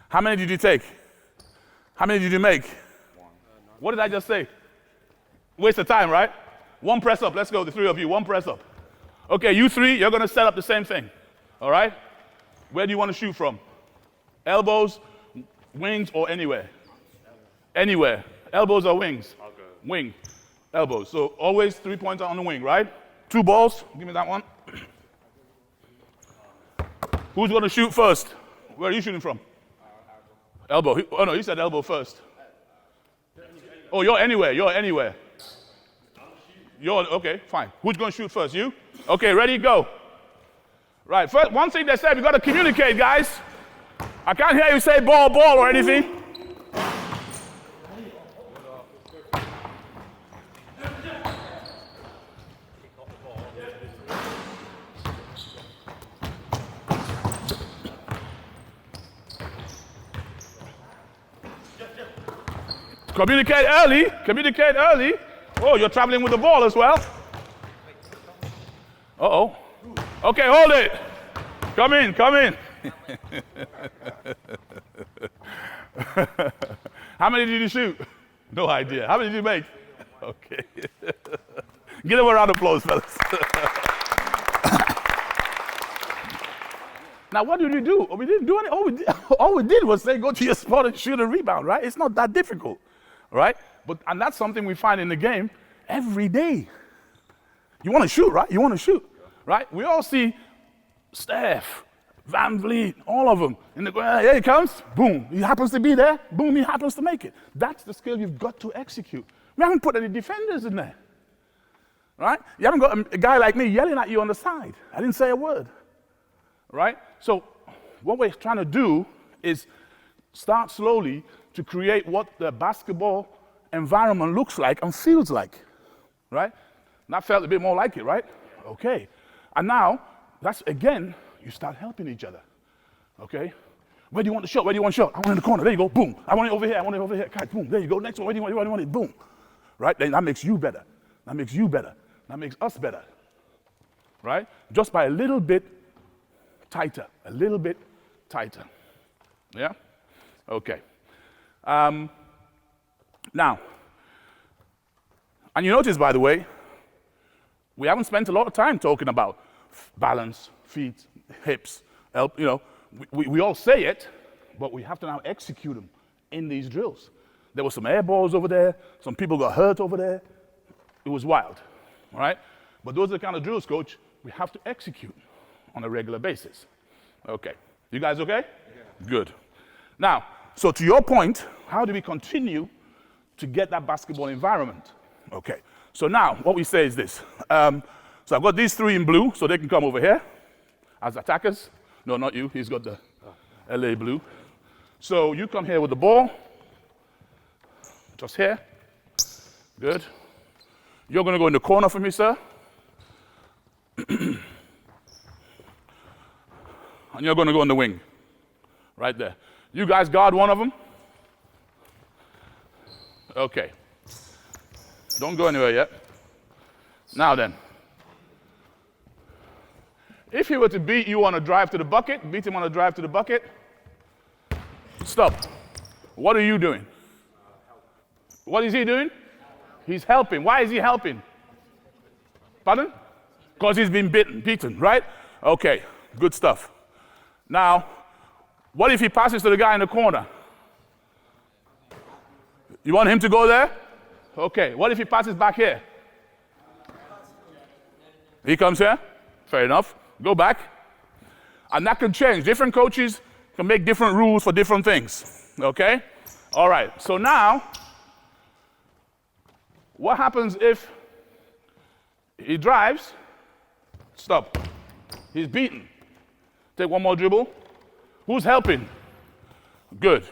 how many did you take? How many did you make? 1. What did I just say? Waste of time, right? 1 press up. Let's go, the 3 of you. 1 press up. Okay, you 3, you're going to set up the same thing. All right? Where do you want to shoot from? Elbows, wings, or anywhere? Anywhere. Elbows or wings?
I'll go.
Wing, elbows. So always 3-pointer on the wing, right? 2 balls. Give me that one. Who's going to shoot first? Where are you shooting from? Elbow. Oh, no, he said elbow first. Oh, you're anywhere. Okay, fine. Who's going to shoot first? You? Okay, ready, go. Right, first, one thing they said, we got to communicate, guys. I can't hear you say ball or anything. Communicate early. Oh, you're traveling with the ball as well. Uh-oh. Okay, hold it. Come in, come in. How many did you shoot? No idea. How many did you make? Okay. Give them a round of applause, fellas. Now, what did we do? We didn't do anything. All we did was say, go to your spot and shoot a rebound, right? It's not that difficult, right? And that's something we find in the game every day. You want to shoot, right? You want to shoot, right? We all see Steph, Van Vliet, all of them. And they go, here he comes, boom. He happens to be there, boom, he happens to make it. That's the skill you've got to execute. We haven't put any defenders in there, right? You haven't got a guy like me yelling at you on the side. I didn't say a word, right? So what we're trying to do is start slowly to create what the basketball environment looks like and feels like, right? And that felt a bit more like it, right? Okay. And now, that's, again, you start helping each other, okay? Where do you want the shot? Where do you want the shot? I want it in the corner. There you go. Boom. I want it over here. I want it over here. Okay, boom. There you go. Next one. Where do you want it? Boom. Right? Then that makes you better. That makes you better. That makes us better, right? Just by a little bit tighter. A little bit tighter. Yeah? Okay. Now, and you notice, by the way, we haven't spent a lot of time talking about balance, feet, hips, you know. We all say it, but we have to now execute them in these drills. There were some air balls over there. Some people got hurt over there. It was wild, all right? But those are the kind of drills, Coach, we have to execute on a regular basis. Okay. You guys okay? Yeah. Good. Now, so to your point, how do we continue to get that basketball environment? Okay. So now, what we say is this. So I've got these three in blue, so they can come over here as attackers. No, not you. He's got the LA blue. So you come here with the ball. Just here. Good. You're going to go in the corner for me, sir. And you're going to go in the wing. Right there. You guys guard one of them. Okay. Don't go anywhere yet. Now then. If he were to beat you on a drive to the bucket, beat him on a drive to the bucket, stop. What are you doing? What is he doing? He's helping. Why is he helping? Pardon? Because he's been beaten, right? Okay, good stuff. Now, what if he passes to the guy in the corner? You want him to go there? Okay, what if he passes back here? He comes here? Fair enough. Go back. And that can change. Different coaches can make different rules for different things. Okay? All right. So now, what happens if he drives? Stop. He's beaten. Take one more dribble. Who's helping? Good.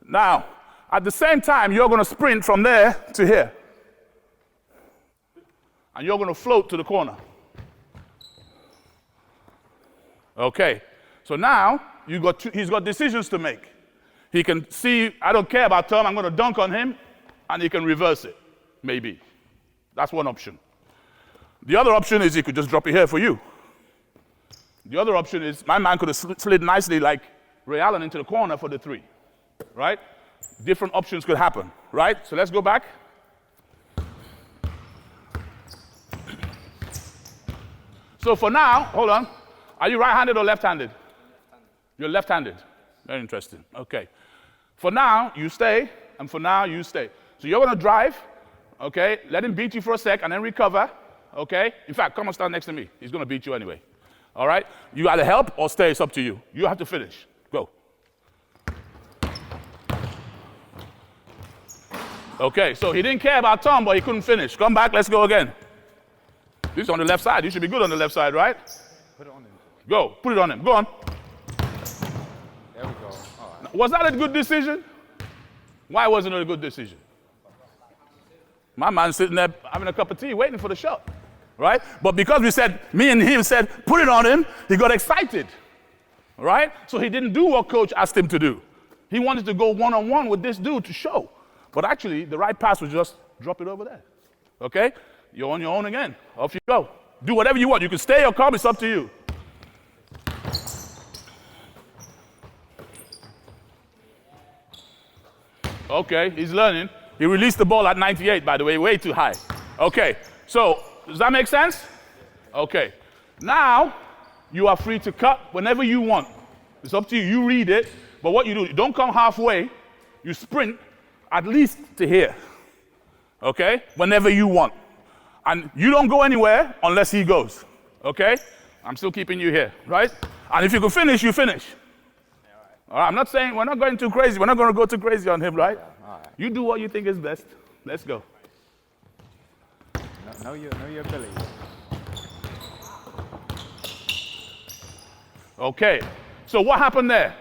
Now, at the same time, you're going to sprint from there to here. And you're going to float to the corner. Okay. So now, he's got decisions to make. He can see, I don't care about Tom, I'm going to dunk on him, and he can reverse it. Maybe. That's one option. The other option is he could just drop it here for you. The other option is my man could have slid nicely like Ray Allen into the corner for the three. Right? Different options could happen. Right? So let's go back. So for now, hold on. Are you right-handed or left-handed? You're left-handed. Very interesting. Okay. For now, you stay, and for now, you stay. So you're going to drive, okay? Let him beat you for a sec, and then recover, okay? In fact, come and stand next to me. He's going to beat you anyway. All right? You either help or stay. It's up to you. You have to finish. Go. Okay, so he didn't care about Tom, but he couldn't finish. Come back. Let's go again. This is on the left side. You should be good on the left side, right?
Put it on him.
Go. Put it on him. Go on.
There we go. All right.
Was that a good decision? Why wasn't it a good decision? My man's sitting there having a cup of tea, waiting for the shot, right? But because we said, me and him said, put it on him, he got excited, right? So he didn't do what coach asked him to do. He wanted to go one-on-one with this dude to show. But actually, the right pass was just drop it over there, okay? You're on your own again. Off you go. Do whatever you want. You can stay or come. It's up to you. Okay, he's learning. He released the ball at 98, by the way, way too high. Okay, so does that make sense? Okay. Now, you are free to cut whenever you want. It's up to you. You read it, but what you do, don't come halfway. You sprint at least to here. Okay? Whenever you want. And you don't go anywhere unless he goes. Okay? I'm still keeping you here, right? And if you can finish, you finish. All right, I'm not saying we're not going too crazy. We're not going to go too crazy on him, right? You do what you think is best. Let's go.
Know your ability.
Okay. So what happened there?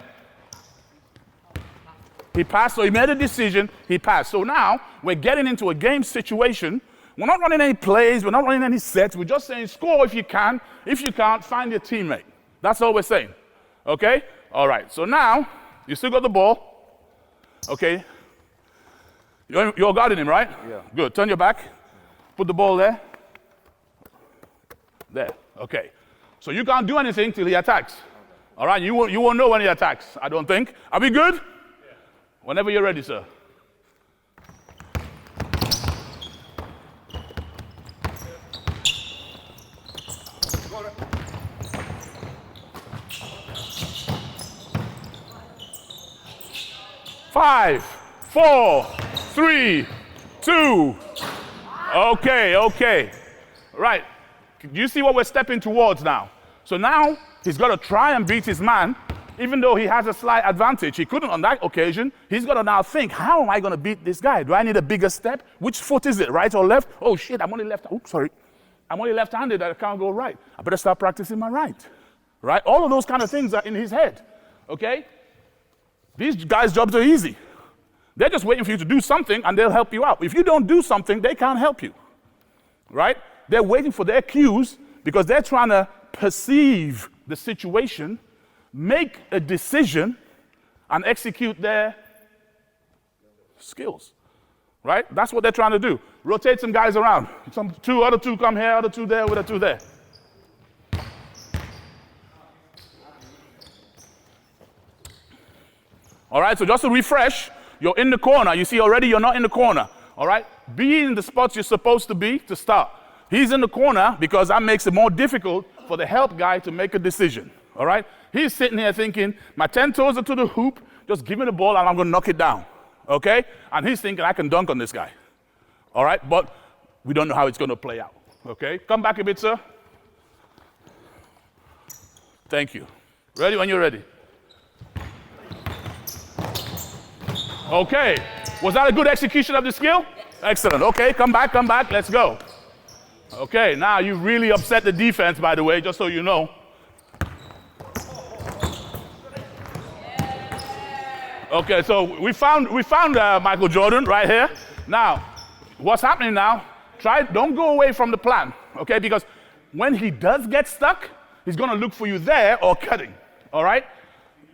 He passed, so he made a decision. He passed. So now we're getting into a game situation. We're not running any plays. We're not running any sets. We're just saying score if you can. If you can't, find your teammate. That's all we're saying. Okay? All right. So now you still got the ball. Okay? You're guarding him, right?
Yeah.
Good. Turn your back. Put the ball there. There. Okay. So you can't do anything till he attacks. All right? You won't know when he attacks, I don't think. Are we good? Yeah. Whenever you're ready, sir. Five, 4, 3, 2. Okay. Right. Do you see what we're stepping towards now? So now he's got to try and beat his man, even though he has a slight advantage. He couldn't on that occasion. He's got to now think, how am I going to beat this guy? Do I need a bigger step? Which foot is it, right or left? Oh, shit, I'm only left-handed. I can't go right. I better start practicing my right. Right? All of those kind of things are in his head. Okay? These guys' jobs are easy. They're just waiting for you to do something, and they'll help you out. If you don't do something, they can't help you. Right? They're waiting for their cues because they're trying to perceive the situation, make a decision, and execute their skills. Right? That's what they're trying to do. Rotate some guys around. Other two come here, other two there, other two there. All right, so just to refresh, you're in the corner. You see already you're not in the corner. All right? Be in the spots you're supposed to be to start. He's in the corner because that makes it more difficult for the help guy to make a decision. All right? He's sitting here thinking, my 10 toes are to the hoop, just give me the ball and I'm going to knock it down. Okay? And he's thinking, I can dunk on this guy. All right? But we don't know how it's going to play out. Okay? Come back a bit, sir. Thank you. Ready when you're ready. Okay. Was that a good execution of the skill? Excellent. Okay, come back. Let's go. Okay, now you really upset the defense, by the way, just so you know. Okay, so we found Michael Jordan right here. Now, what's happening now? Don't go away from the plan, okay? Because when he does get stuck, he's going to look for you there or cutting, all right?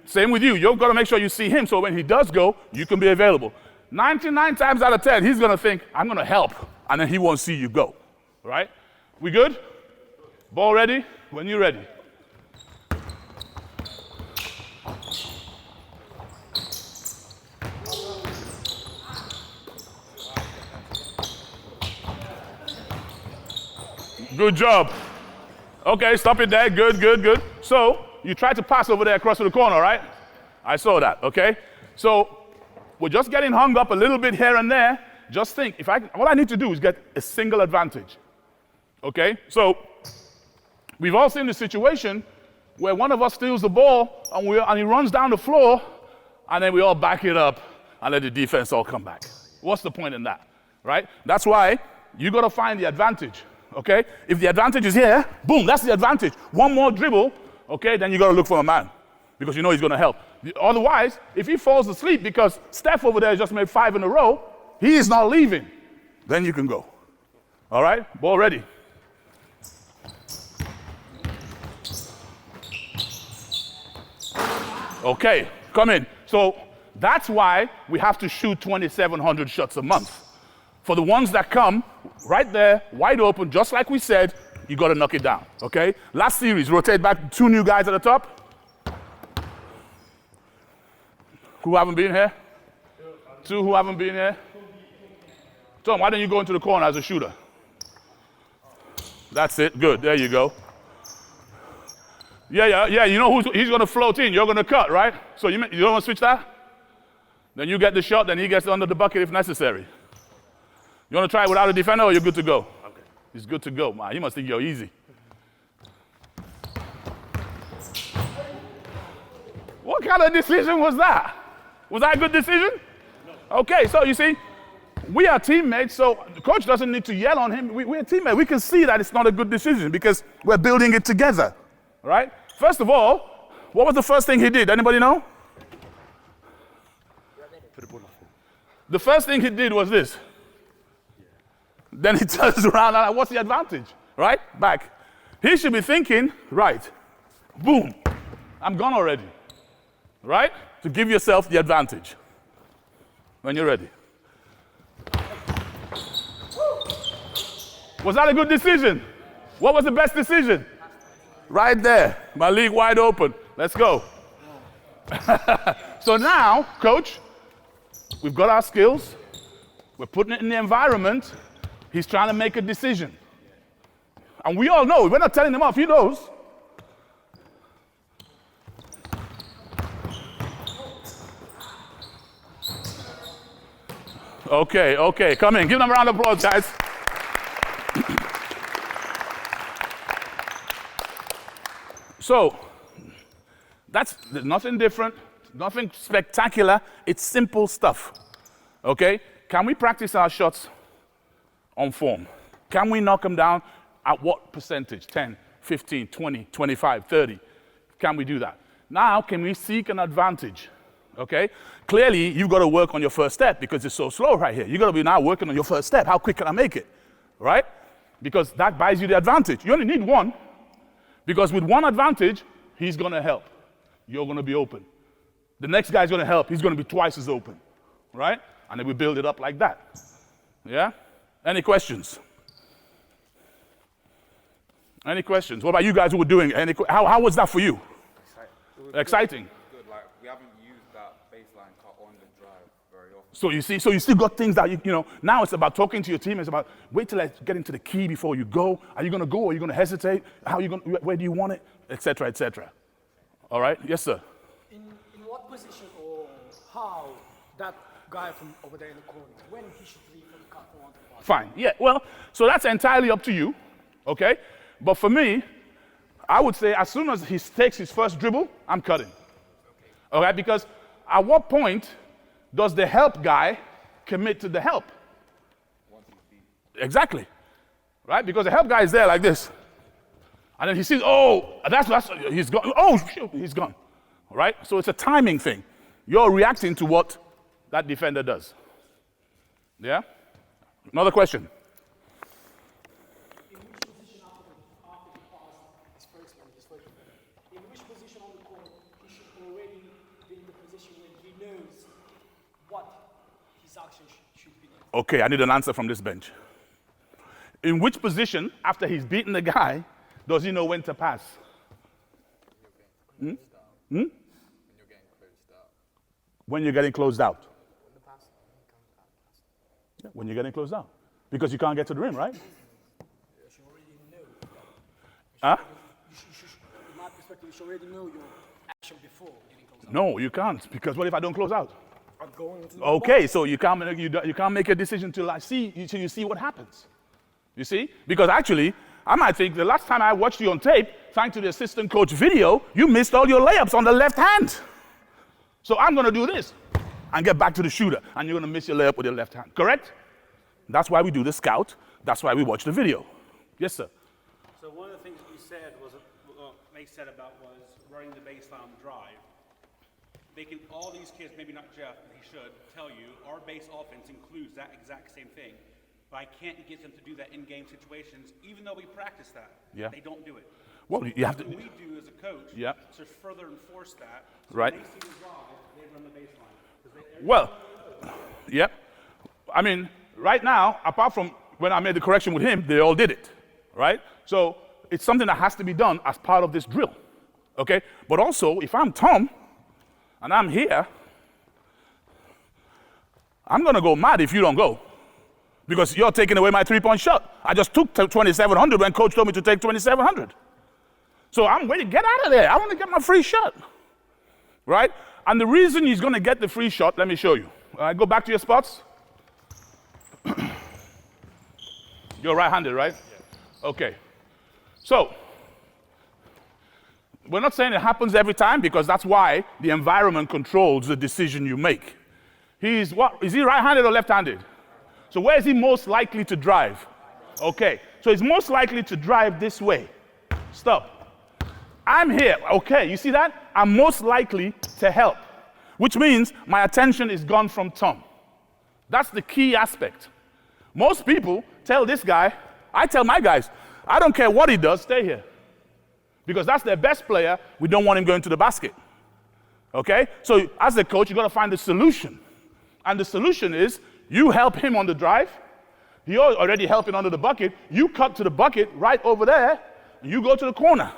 Same with you. You've got to make sure you see him so when he does go, you can be available. 99 times out of 10, he's going to think, I'm going to help, and then he won't see you go. All right? We good? Ball ready? When you're ready. Good job. Okay, stop it there. Good. So, you tried to pass over there across to the corner, right? I saw that, okay? So, we're just getting hung up a little bit here and there. Just think, all I need to do is get a single advantage, okay? So, we've all seen the situation where one of us steals the ball and he runs down the floor, and then we all back it up and let the defense all come back. What's the point in that, right? That's why you got to find the advantage, okay? If the advantage is here, boom, that's the advantage. One more dribble, okay, then you got to look for a man because you know he's going to help. Otherwise, if he falls asleep because Steph over there just made 5 in a row, he is not leaving. Then you can go. All right? Ball ready. Okay, come in. So that's why we have to shoot 2,700 shots a month. For the ones that come right there, wide open, just like we said, you got to knock it down, okay? Last series, rotate back 2 new guys at the top. Who haven't been here? Two who haven't been here. Tom, why don't you go into the corner as a shooter? That's it. Good. There you go. Yeah. You know he's going to float in. You're going to cut, right? So you don't want to switch that? Then you get the shot, then he gets under the bucket if necessary. You want to try it without a defender, or you're good to go?
Okay.
He's good to go. Man, he must think you're easy. What kind of decision was that? Was that a good decision? No. Okay, so you see, we are teammates, so the coach doesn't need to yell on him. We're teammates. We can see that it's not a good decision because we're building it together, right? First of all, what was the first thing he did? Anybody know? The first thing he did was this. Then he turns around and what's the advantage? Right? Back. He should be thinking, right, boom, I'm gone already. Right? To give yourself the advantage when you're ready. Was that a good decision? What was the best decision? Right there. My league wide open. Let's go. So now, coach, we've got our skills. We're putting it in the environment. He's trying to make a decision. And we all know, we're not telling him off, he knows. Okay, come in. Give them a round of applause, guys. So, there's nothing different, nothing spectacular. It's simple stuff. Okay? Can we practice our shots on form? Can we knock them down at what percentage? 10, 15, 20, 25, 30? Can we do that? Now, can we seek an advantage? Okay? Clearly, you've got to work on your first step because it's so slow right here. You've got to be now working on your first step. How quick can I make it? Right? Because that buys you the advantage. You only need one. Because with one advantage, he's going to help. You're going to be open. The next guy's going to help. He's going to be twice as open. Right? And then we build it up like that. Yeah? Any questions? Any questions? What about you guys who were doing it? How was that for you? Exciting.
Good. Like, we haven't used that baseline cut on the drive very often.
So you still got things that, you know, now it's about talking to your team. It's about, wait till I get into the key before you go. Are you going to go or are you going to hesitate? Where do you want it? Et cetera, et cetera. All right? Yes, sir.
In what position or how that guy from over there in the corner, when he should leave for the cut or on the pass?
Fine. Yeah, well, so that's entirely up to you. Okay? But for me, I would say as soon as he takes his first dribble, I'm cutting. Okay? Because at what point does the help guy commit to the help? Exactly. Right? Because the help guy is there like this. And then he sees, oh, he's gone. Oh, shoot, he's gone. All right? So it's a timing thing. You're reacting to what that defender does. Yeah? Another question.
In which position after the pass, his first one, in which position on the court he should already be in the position when he knows what his action should be?
Okay, I need an answer from this bench. In which position, after he's beaten the guy, does he know when to pass?
When you're getting closed out.
When you're getting closed out.
When the pass comes out.
Yeah, when you're getting closed out. Because you can't get to the rim, right?
You should already know.
Huh?
In my perspective, you should already know your action before getting closed out.
No, you can't. Because what if I don't close out?
I'm going to the
Okay, so you can't make a decision till you see what happens. You see? Because actually, I might think the last time I watched you on tape, thanks to the assistant coach video, you missed all your layups on the left hand. So I'm going to do this and get back to the shooter, and you're going to miss your layup with your left hand. Correct? That's why we do the scout. That's why we watch the video. Yes, sir.
So one of the things that you said was, they said about was running the baseline drive. They can, all these kids, maybe not Jeff, but he should tell you, our base offense includes that exact same thing. But I can't get them to do that in game situations, even though we practice that.
Yeah.
They don't do it.
Well, you have to.
What we do as a coach
Yeah.
to further enforce that. So
Right.
When they see the drive, they run the baseline. 'Cause
Well, yep. I mean, right now, apart from when I made the correction with him, they all did it, right? So it's something that has to be done as part of this drill, okay? But also, if I'm Tom and I'm here, I'm going to go mad if you don't go. Because you're taking away my three-point shot. I just took 2,700 when coach told me to take 2,700. So I'm waiting, get out of there. I want to get my free shot. Right? And the reason he's going to get the free shot, let me show you. All right, go back to your spots. You're right-handed, right? Yeah. Okay. So, we're not saying it happens every time because that's why the environment controls the decision you make. Is he right-handed or left-handed? So where is he most likely to drive? Okay, so he's most likely to drive this way. Stop. I'm here, okay, you see that? I'm most likely to help, which means my attention is gone from Tom. That's the key aspect. Most people tell this guy, I tell my guys, I don't care what he does, stay here. Because that's their best player, we don't want him going to the basket. Okay? So as a coach, you've got to find the solution. And the solution is, you help him on the drive, you're already helping under the bucket, you cut to the bucket right over there, and you go to the corner.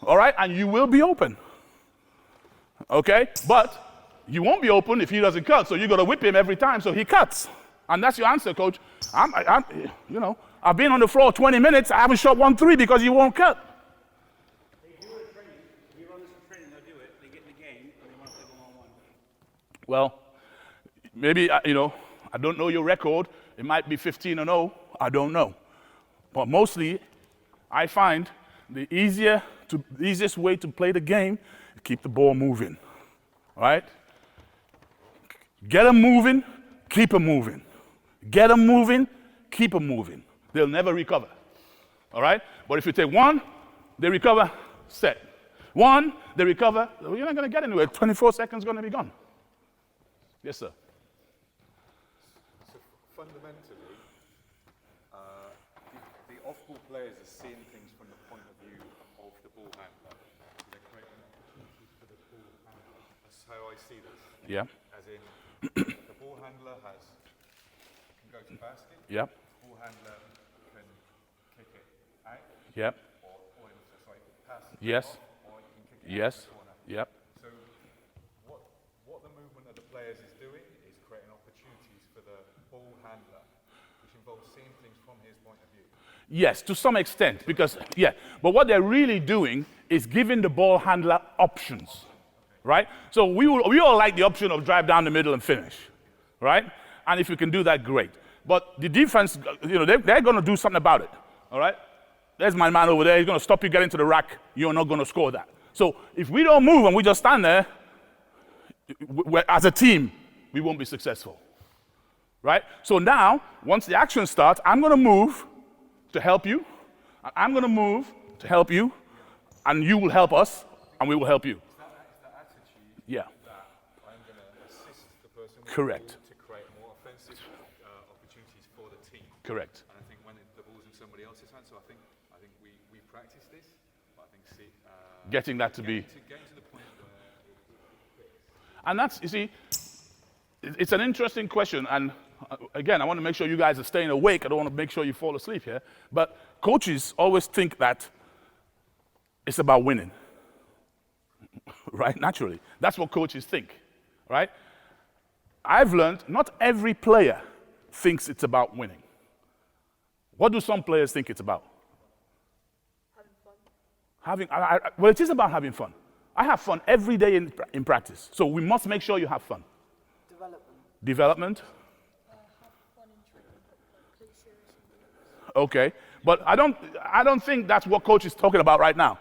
All right? And you will be open. Okay? But you won't be open if he doesn't cut, so you got to whip him every time so he cuts. And that's your answer, coach. I've been on the floor 20 minutes, I haven't shot 1 3 because you won't cut.
They do it in training. If you run this in training, they'll do it. They get in the game, and they want to play one-on-one.
Well, maybe, I don't know your record. It might be 15-0. I don't know. But mostly, I find the easiest way to play the game is keep the ball moving. All right? Get them moving, keep them moving. Get them moving, keep them moving. They'll never recover. All right? But if you take one, they recover, set. One, they recover, you're not going to get anywhere. 24 seconds going to be gone. Yes, sir.
So fundamentally, the off-ball players are seeing things from the point of view of the ball handler. They're creating opportunities for the ball handler. That's how I see this.
Yeah.
As in, the ball handler can go to basket.
Yep.
The ball handler can kick it out.
Yep.
Or pass it
Yes.
off, or you can kick it
Yes.
out of the corner.
Yep.
So what the movement of the players is doing is creating opportunities for the ball handler, which involves seeing things from his point of view.
Yes, to some extent, but what they're really doing is giving the ball handler options, right? So we all like the option of drive down the middle and finish, right? And if you can do that, great. But the defense, they're going to do something about it, all right? There's my man over there. He's going to stop you getting to the rack. You're not going to score that. So if we don't move and we just stand there, as a team, we won't be successful, right? So now, once the action starts, I'm going to move to help you. I'm going to move to help you, and you will help us, and we will help you.
It's that attitude
Yeah.
that I'm going to assist the person with
Correct.
the ball to create more offensive opportunities for the team.
Correct.
And I think when the ball's in somebody else's hands, so I think we practice this, but I think
Getting that to be.
getting to the point where
And that's, you see, it's an interesting question. And again, I want to make sure you guys are staying awake. I don't want to make sure you fall asleep here. But coaches always think that it's about winning, right? Naturally. That's what coaches think, right? I've learned not every player thinks it's about winning. What do some players think it's about?
Having fun.
Well, it is about having fun. I have fun every day in practice. So we must make sure you have fun. Development.
Have fun in training, but play seriously.
Okay. But I don't think that's what coach is talking about right now.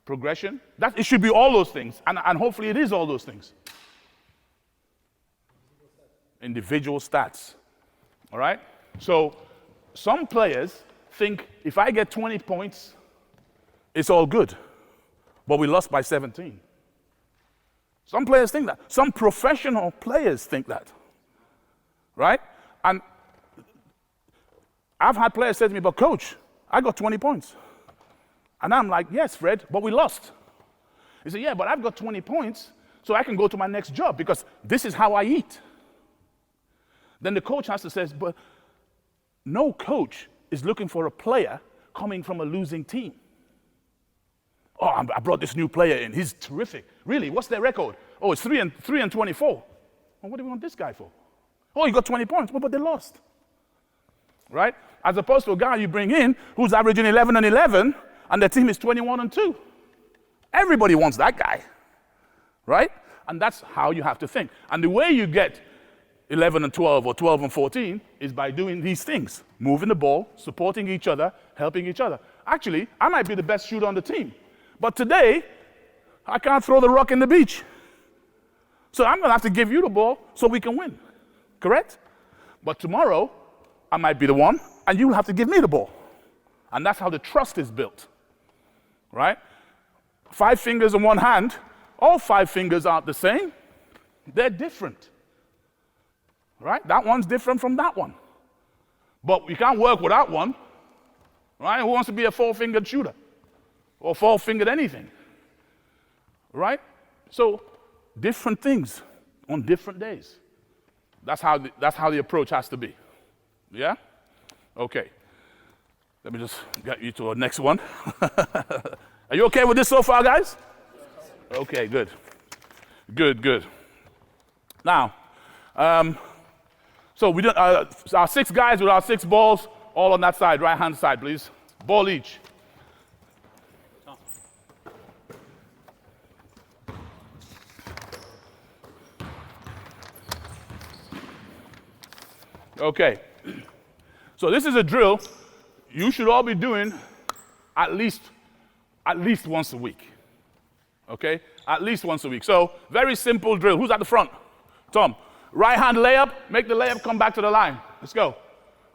Progression.
Progression. It should be all those things. And hopefully it is all those things. Individual stats. All right? So some players think if I get 20 points, it's all good. But we lost by 17. Some players think that. Some professional players think that. Right? And I've had players say to me, but coach, I got 20 points. And I'm like, yes, Fred, but we lost. He said, yeah, but I've got 20 points, so I can go to my next job because this is how I eat. Then the coach has to say, but no coach is looking for a player coming from a losing team. Oh, I brought this new player in. He's terrific. Really? What's their record? Oh, it's 3 and 24. Oh, what do we want this guy for? Oh, he got 20 points. Well, but they lost. Right? As opposed to a guy you bring in who's averaging 11 and 11, and the team is 21 and 2. Everybody wants that guy. Right? And that's how you have to think. And the way you get 11 and 12 or 12 and 14 is by doing these things. Moving the ball, supporting each other, helping each other. Actually, I might be the best shooter on the team. But today, I can't throw the rock in the beach. So I'm going to have to give you the ball so we can win. Correct? But tomorrow, I might be the one, and you'll have to give me the ball. And that's how the trust is built. Right? 5 fingers in one hand, all 5 fingers aren't the same. They're different. Right? That one's different from that one. But we can't work without one. Right? Who wants to be a 4-fingered shooter? Or 4-fingered anything? Right? So, different things on different days. That's how the approach has to be. Yeah? Okay. Let me just get you to our next one. Are you okay with this so far, guys? Okay, good. Good. Now, so we did our 6 guys with our 6 balls, all on that side, right-hand side, please. Ball each. Okay. So this is a drill you should all be doing at least once a week. Okay? At least once a week. So, very simple drill. Who's at the front? Tom. Right hand layup, make the layup come back to the line. Let's go.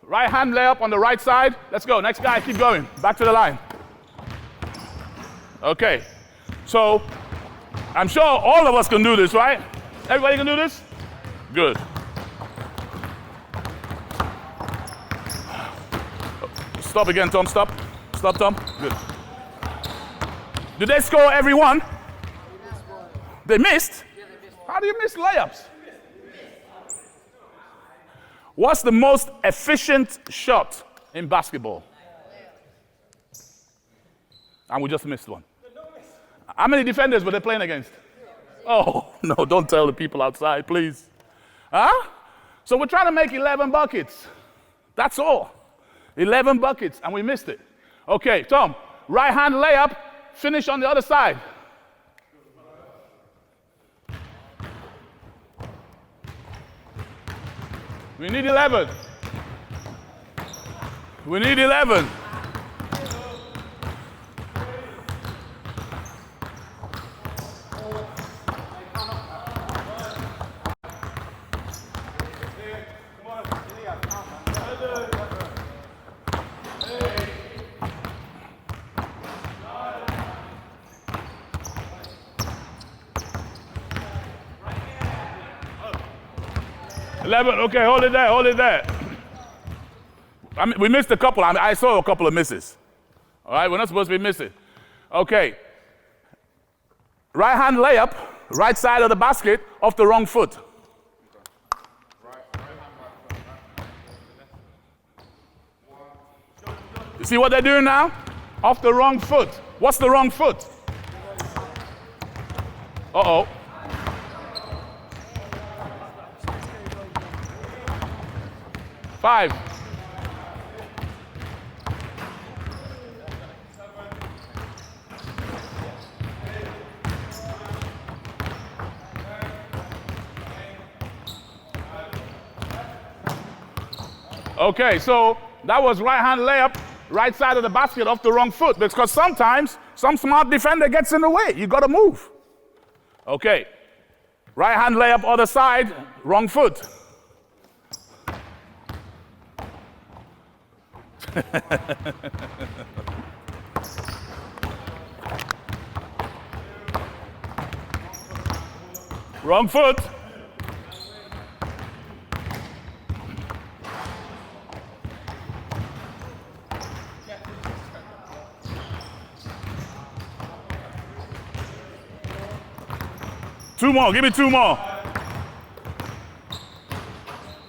Right hand layup on the right side. Let's go. Next guy, keep going. Back to the line. Okay. So, I'm sure all of us can do this, right? Everybody can do this? Good. Stop again, Tom. Stop. Stop, Tom. Good. Did they score every one? They missed? How do you miss layups? What's the most efficient shot in basketball? And we just missed one. How many defenders were they playing against? Oh, no, don't tell the people outside, please. Huh? So we're trying to make 11 buckets. That's all. 11 buckets, and we missed it. Okay, Tom, right hand layup, finish on the other side. We need 11. We need 11. Okay, hold it there. I mean, we missed a couple. I saw a couple of misses. All right, we're not supposed to be missing. Okay. Right hand layup, right side of the basket, off the wrong foot. You see what they're doing now? Off the wrong foot. What's the wrong foot? Uh-oh. Five. Okay, so that was right hand layup, right side of the basket off the wrong foot, because sometimes some smart defender gets in the way. You got to move. Okay. Right hand layup, other side, wrong foot. Wrong foot. Two more, give me 2 more.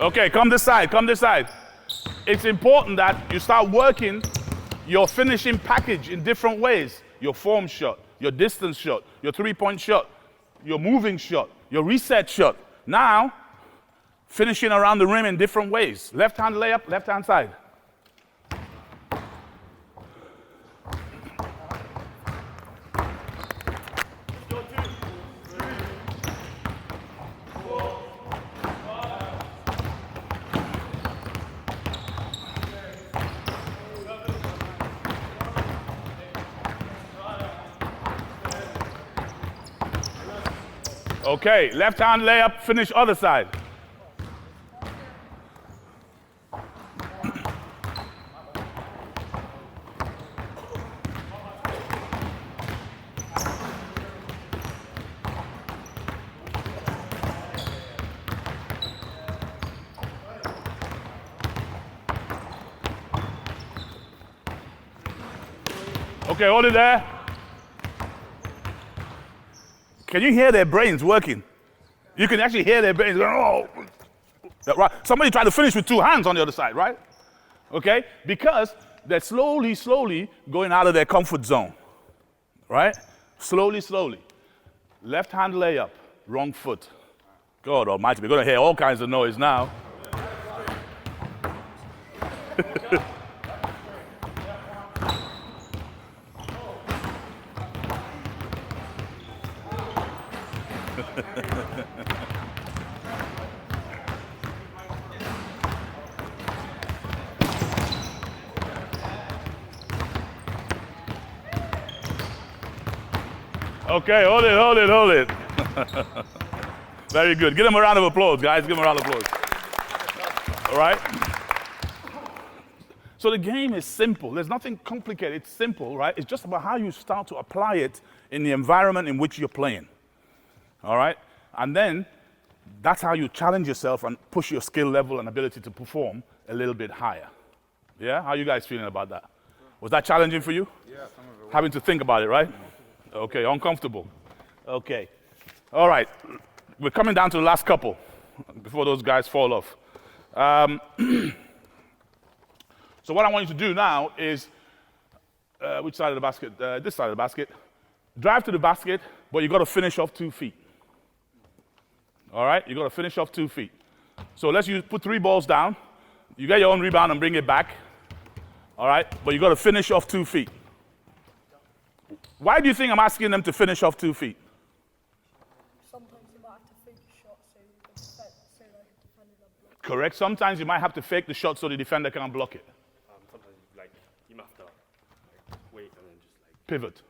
Okay, come this side. It's important that you start working your finishing package in different ways. Your form shot, your distance shot, your 3-point shot, your moving shot, your reset shot. Now, finishing around the rim in different ways. Left hand layup, left hand side. Okay, left hand layup, finish other side. Okay, hold it there. Can you hear their brains working? You can actually hear their brains going, oh. Right. Somebody tried to finish with 2 hands on the other side, right? Okay? Because they're slowly going out of their comfort zone, right? Slowly. Left hand layup, wrong foot. God almighty, we're going to hear all kinds of noise now. Okay, hold it. Very good. Give them a round of applause, guys. Give them a round of applause. All right? So the game is simple. There's nothing complicated. It's simple, right? It's just about how you start to apply it in the environment in which you're playing. All right? And then that's how you challenge yourself and push your skill level and ability to perform a little bit higher. Yeah? How are you guys feeling about that? Was that challenging for you?
Yeah, some of it.
Having to think about it, right? Okay, uncomfortable. Okay. All right. We're coming down to the last couple before those guys fall off. So what I want you to do now is, which side of the basket? This side of the basket. Drive to the basket, but you got to finish off 2 feet. All right? You got to finish off 2 feet. So put 3 balls down. You get your own rebound and bring it back. All right? But you got to finish off 2 feet. Why do you think I'm asking them to finish off 2 feet?
Sometimes you might have to fake a shot so the defender can block.
Correct. Sometimes you might have to fake the shot so the defender can't block it.
Sometimes you might have to wait and then just
Pivot.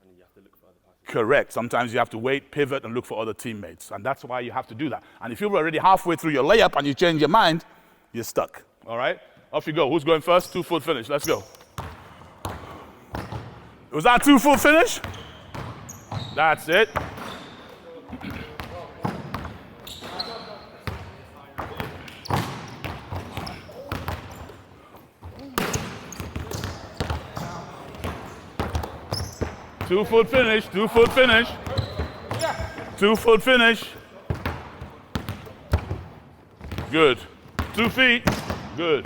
and then you have to look for other passes.
Correct. Sometimes you have to wait, pivot, and look for other teammates. And that's why you have to do that. And if you're already halfway through your layup and you change your mind, you're stuck. All right? Off you go. Who's going first? 2-foot finish. Let's go. Was that a 2-foot finish? That's it. Two-foot finish, 2-foot finish. 2-foot finish. Good. 2 feet. Good.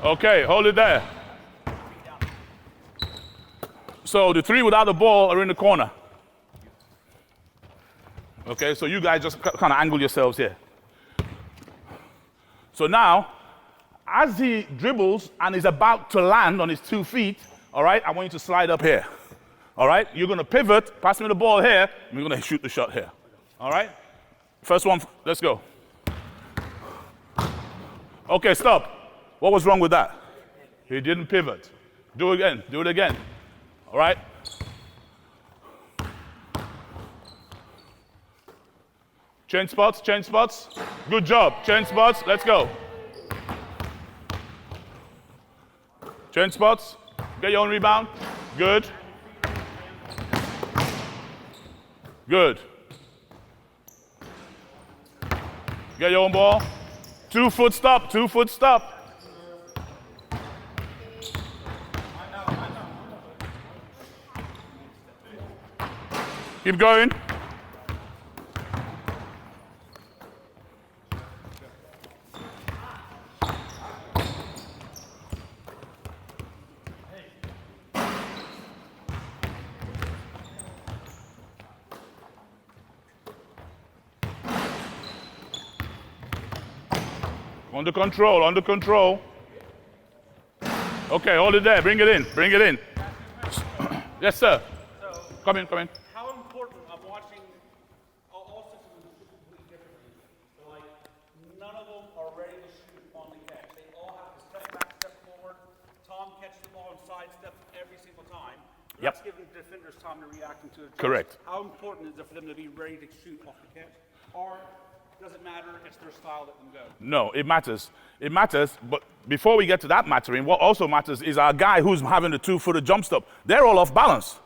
Okay, hold it there. So the 3 without the ball are in the corner. Okay, so you guys just kind of angle yourselves here. So now, as he dribbles and is about to land on his 2 feet, all right, I want you to slide up here. All right, you're going to pivot, pass me the ball here, and we're going to shoot the shot here. All right? First one, let's go. Okay, stop. What was wrong with that? He didn't pivot. Do it again. All right? Change spots. Good job. Change spots, let's go. Change spots, get your own rebound. Good. Get your own ball. 2-foot stop. Keep going. Under control, under control. Okay, hold it there. Bring it in, bring it in. Yes, sir.
So,
Come in, come in.
how important I'm watching all systems completely differently. So, like, none of them are ready to shoot on the catch. They all have to step back, step forward. Tom catches the ball and sidestep every single time.
Yep.
That's giving defenders time to react to it.
Correct.
How important is it for them to be ready to shoot off the catch? Or does it matter? It's their style, let them go.
No, it matters. It matters, but before we get to that mattering, what also matters is our guy who's having the 2-footer jump stop. They're all off balance,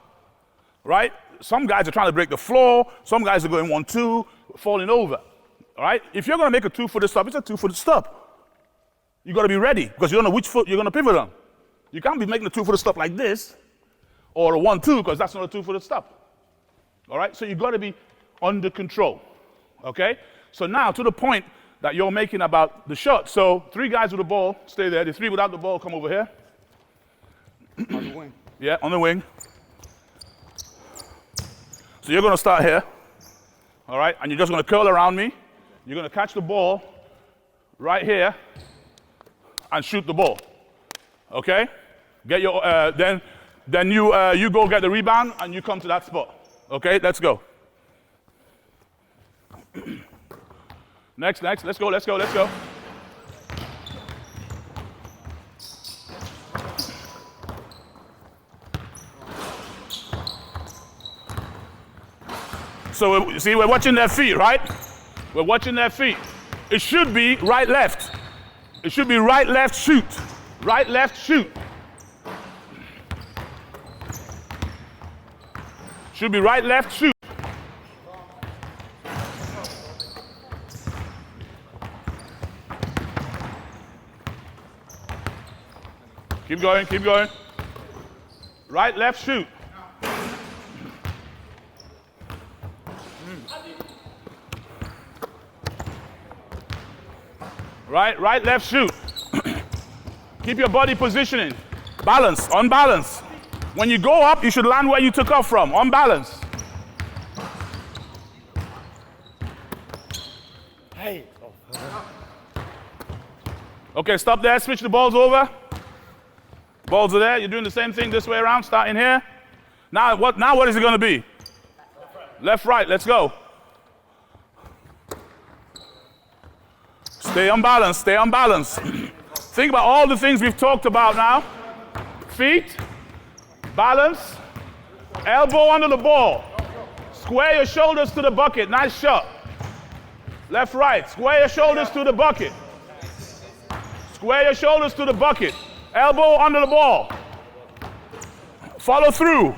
right? Some guys are trying to break the floor. Some guys are going 1-2, falling over, all right? If you're going to make a 2-footer stop, it's a 2-footer stop. You got to be ready because you don't know which foot you're going to pivot on. You can't be making a 2-footer stop like this or a 1-2 because that's not a 2-footer stop, all right? So you got to be under control, okay? So now to the point that you're making about the shot. So 3 guys with the ball, stay there. The 3 without the ball, come over here.
On the wing.
Yeah, on the wing. So you're going to start here, all right? And you're just going to curl around me. You're going to catch the ball right here and shoot the ball, okay? Get your then you go get the rebound and you come to that spot, okay? Let's go. Next, let's go. So, you see, we're watching their feet, right? We're watching their feet. It should be right, left. It should be right, left, shoot. Right, left, shoot. Should be right, left, shoot. Keep going, keep going. Right, left, shoot. Right, left, shoot. Keep your body positioning. Balance, on balance. When you go up, you should land where you took off from, on balance.
Hey.
Okay, stop there, switch the balls over. Balls are there, you're doing the same thing this way around, starting here. Now what is it going to be? Left, right, let's go. Stay on balance, stay on balance. Think about all the things we've talked about now. Feet, balance, elbow under the ball. Square your shoulders to the bucket, nice shot. Left, right, square your shoulders to the bucket. Square your shoulders to the bucket. Elbow under the ball. Follow through.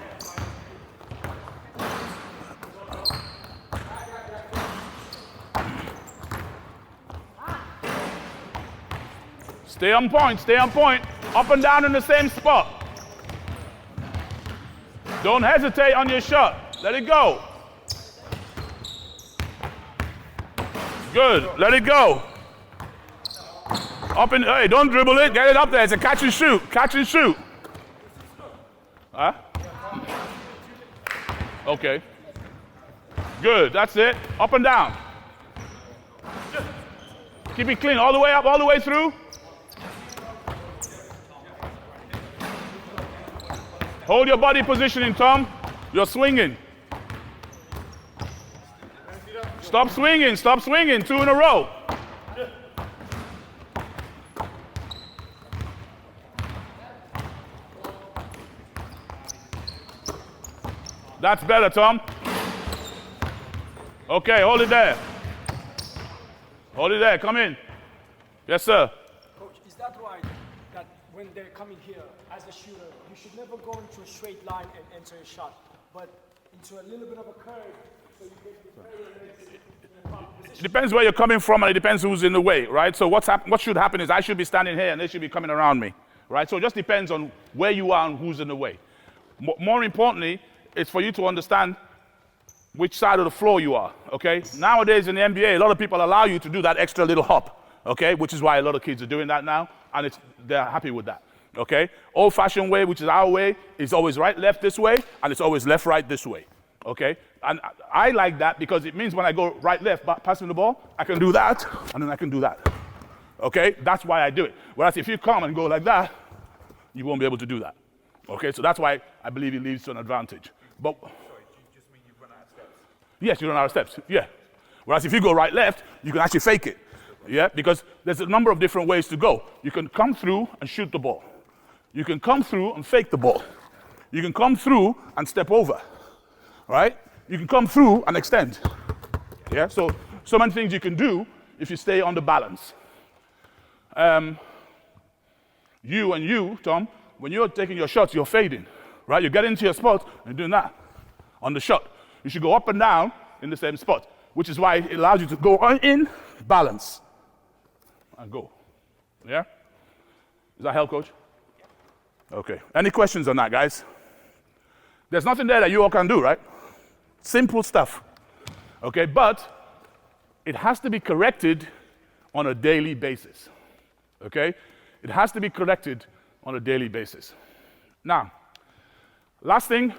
Stay on point, stay on point. Up and down in the same spot. Don't hesitate on your shot. Let it go. Good, let it go. Up and, hey, don't dribble it, get it up there. It's a catch and shoot, catch and shoot. Huh? Okay. Good, that's it. Up and down. Keep it clean, all the way up, all the way through. Hold your body positioning, Tom. You're swinging. Stop swinging, 2 in a row. That's better, Tom. Okay, hold it there. Hold it there, come in. Yes, sir.
Coach, is that right that when they're coming here as a shooter, you should never go into a straight line and enter a shot, but into a little bit of a curve so you get the player in a proper position?
It depends where you're coming from and it depends who's in the way, right? So what should happen is I should be standing here and they should be coming around me, right? So it just depends on where you are and who's in the way. More importantly, it's for you to understand which side of the floor you are, okay? Nowadays in the NBA, a lot of people allow you to do that extra little hop, okay? Which is why a lot of kids are doing that now, and they're happy with that, okay? Old-fashioned way, which is our way, is always right, left this way, and it's always left, right this way, okay? And I like that because it means when I go right, left, passing the ball, I can do that, and then I can do that, Okay? That's why I do it. Whereas if you come and go like that, you won't be able to do that. Okay? So that's why I believe it leads to an advantage. But
Sorry, do you just mean you run out of steps?
yes, you run out of steps. Yeah. Whereas if you go right, left, you can actually fake it. Yeah? Because there's a number of different ways to go. You can come through and shoot the ball. You can come through and fake the ball. You can come through and step over. Right? You can come through and extend. Yeah? So many things you can do if you stay on the balance. You, Tom, when you're taking your shots, you're fading. Right? You get into your spot and you're doing that on the shot. You should go up and down in the same spot, which is why it allows you to go on in, balance, and go. Yeah? Does that help, Coach? Okay. Any questions on that, guys? There's nothing there that you all can do, right? Simple stuff. Okay, but it has to be corrected on a daily basis. Okay? It has to be corrected on a daily basis. Now, last thing,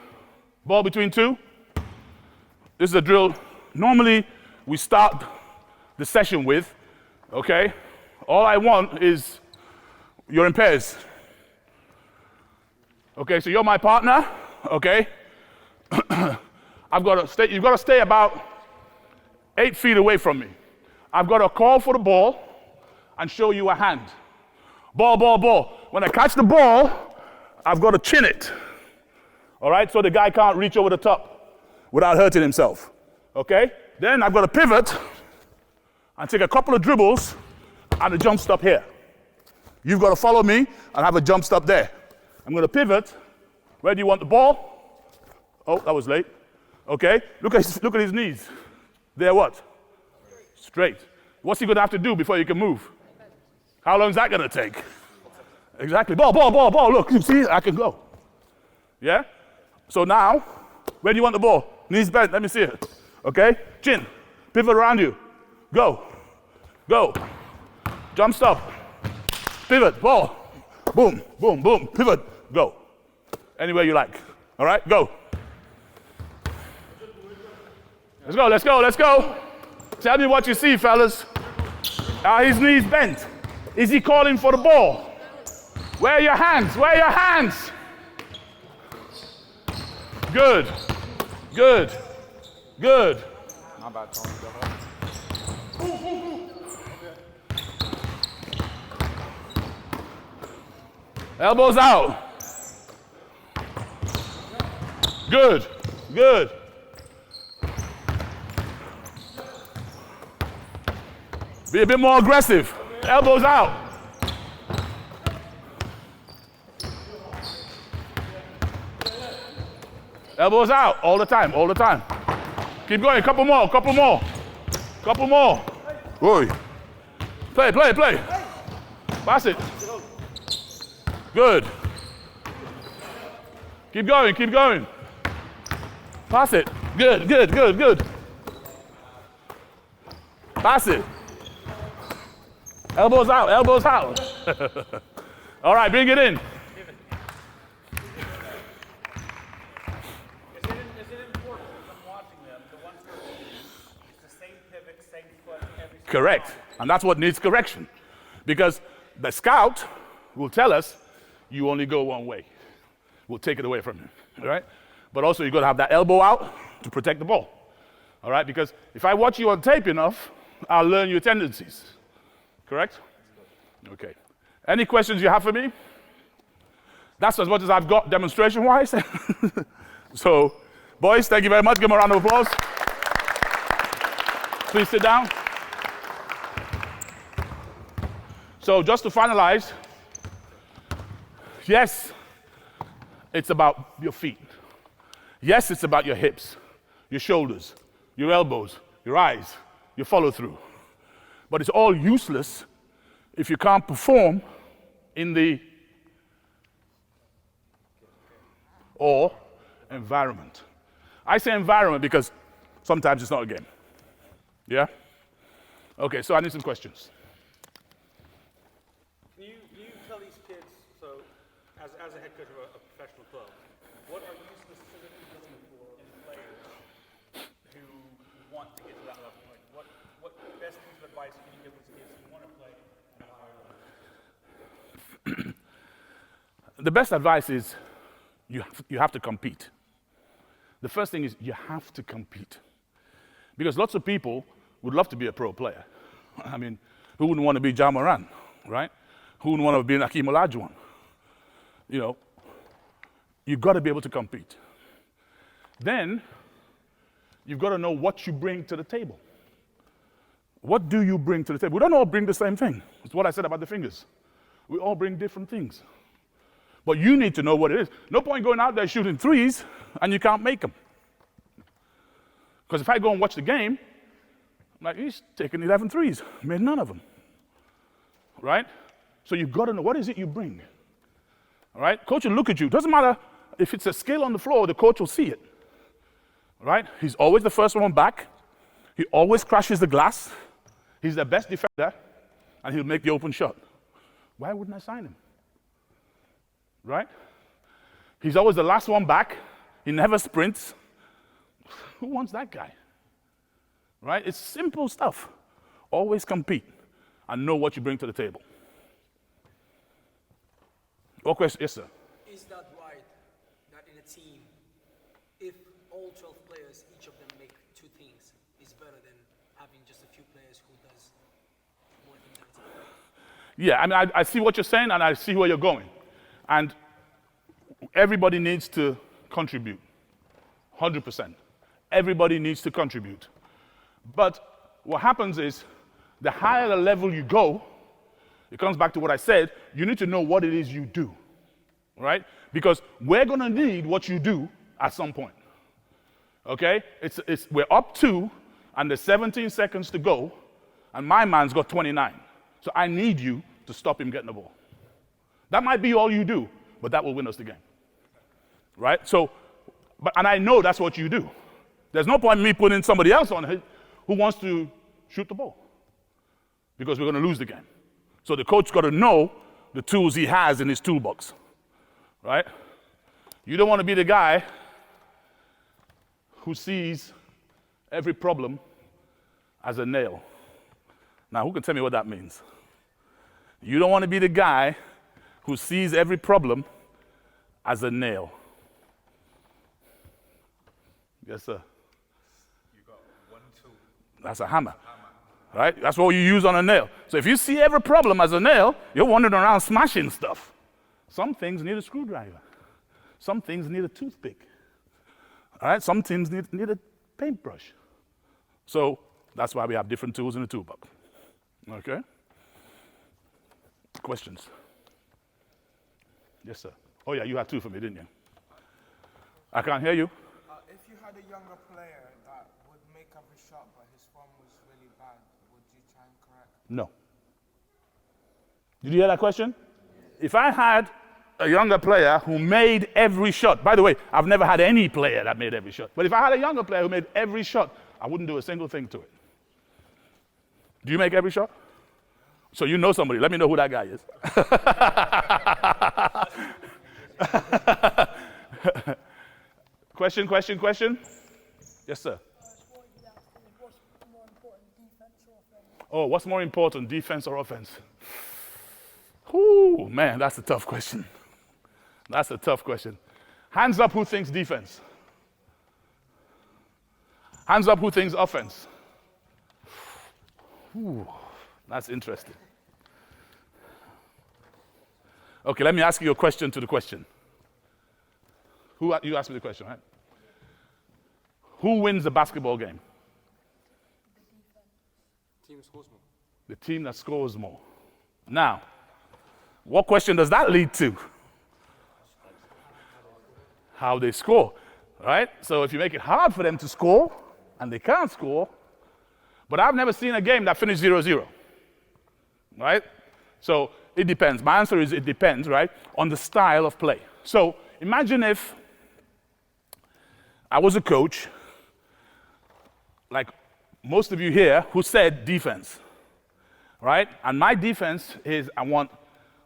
ball between two. This is a drill normally we start the session with, okay? All I want is you're in pairs. Okay, so you're my partner, okay? You've got to stay about 8 feet away from me. I've got to call for the ball and show you a hand. Ball, ball, ball. When I catch the ball, I've got to chin it. All right, so the guy can't reach over the top without hurting himself. Okay? Then I've got to pivot and take a couple of dribbles and a jump stop here. You've got to follow me and have a jump stop there. I'm going to pivot. Where do you want the ball? Oh, that was late. Okay, look at his knees. They're what? Straight. What's he going to have to do before he can move? How long is that going to take? Exactly. Ball, ball, ball, ball. Look, you see, I can go. Yeah? So now, where do you want the ball? Knees bent. Let me see it. Okay? Chin. Pivot around you. Go. Go. Jump stop. Pivot. Ball. Boom, boom, boom. Pivot. Go. Anywhere you like. All right? Go. Let's go, let's go, let's go. Tell me what you see, fellas. Are his knees bent? Is he calling for the ball? Where are your hands? Where are your hands? Good. Good. Good.
Not bad, Tom.
Elbows out. Good. Good. Be a bit more aggressive. Elbows out. Elbows out all the time, all the time. Keep going, couple more, couple more. Couple more. Oi. Play, play, play. Pass it. Good. Keep going, keep going. Pass it. Good, good, good, good. Pass it. Elbows out, elbows out. All right, bring it in.
Is it important as I'm watching them, the ones who are it's the same pivot, same foot, every single
Correct.
time?
And that's what needs correction. Because the scout will tell us you only go one way. We'll take it away from you. All right? But also, you've got to have that elbow out to protect the ball. All right? Because if I watch you on tape enough, I'll learn your tendencies. Correct? Okay. Any questions you have for me? That's as much as I've got demonstration-wise. So, boys, thank you very much. Give them a round of applause. Please sit down. So, just to finalize, yes, it's about your feet. Yes, it's about your hips, your shoulders, your elbows, your eyes, your follow-through. But it's all useless if you can't perform in the or environment. I say environment because sometimes it's not a game. Yeah? Okay, so I need some questions.
Can you tell these kids, so as a head coach of a professional club, what are you specifically looking for in players who want to get to that level? Like what best piece of advice can you give these kids who want to play and why?
the best advice is you have to compete. The first thing is you have to compete. Because lots of people would love to be a pro player. I mean, who wouldn't want to be Ja Morant, right? Who wouldn't want to be Hakeem Olajuwon? You know, you've got to be able to compete. Then, you've got to know what you bring to the table. What do you bring to the table? We don't all bring the same thing. It's what I said about the fingers. We all bring different things. But you need to know what it is. No point going out there shooting threes and you can't make them. Because if I go and watch the game, I'm like, he's taking 11 threes, made none of them. Right? So you've got to know, what is it you bring? All right? Coach will look at you. Doesn't matter if it's a skill on the floor, the coach will see it. Right? He's always the first one back. He always crashes the glass. He's the best defender, and he'll make the open shot. Why wouldn't I sign him? Right? He's always the last one back. He never sprints. Who wants that guy? Right? It's simple stuff. Always compete and know what you bring to the table. What question? Yes, sir.
Is that right, that in a team, if all 12 players, each of them make two things, is better than having just a few players who does more things at a time?
Yeah, I mean, I see what you're saying, and I see where you're going. And everybody needs to contribute, 100%. Everybody needs to contribute. But what happens is, the higher the level you go, it comes back to what I said, you need to know what it is you do, right? Because we're going to need what you do at some point, okay? We're up 2, and there's 17 seconds to go, and my man's got 29. So I need you to stop him getting the ball. That might be all you do, but that will win us the game, right? So, and I know that's what you do. There's no point in me putting somebody else on it who wants to shoot the ball, because we're going to lose the game. So the coach got to know the tools he has in his toolbox, right? You don't want to be the guy who sees every problem as a nail. Now, who can tell me what that means? You don't want to be the guy who sees every problem as a nail. Yes, sir.
You got one tool.
That's a hammer. Right? That's what you use on a nail. So if you see every problem as a nail, you're wandering around smashing stuff. Some things need a screwdriver. Some things need a toothpick. All right? Some things need a paintbrush. So that's why we have different tools in the toolbox. Okay? Questions? Yes, sir. Oh, yeah, you had 2 for me, didn't you? I can't hear you.
If you had a younger player that would make every shot, but his form was really bad, would you try and correct?
No. Did you hear that question? If I had a younger player who made every shot, by the way, I've never had any player that made every shot, but if I had a younger player who made every shot, I wouldn't do a single thing to it. Do you make every shot? So you know somebody. Let me know who that guy is. Question? Yes, sir.
What's more important, defense or offense?
Oh, what's more important, defense or offense? Ooh, man, that's a tough question. That's a tough question. Hands up who thinks defense. Hands up who thinks offense. Ooh, that's interesting. Okay, let me ask you a question to the question. You asked me the question, right? Who wins the basketball game?
Team scores more.
The team that scores more. Now, what question does that lead to? How they score, right? So if you make it hard for them to score, and they can't score, but I've never seen a game that finished 0-0, right? So it depends. My answer is it depends, right, on the style of play. So imagine if I was a coach, like most of you here, who said defense, right? And my defense is I want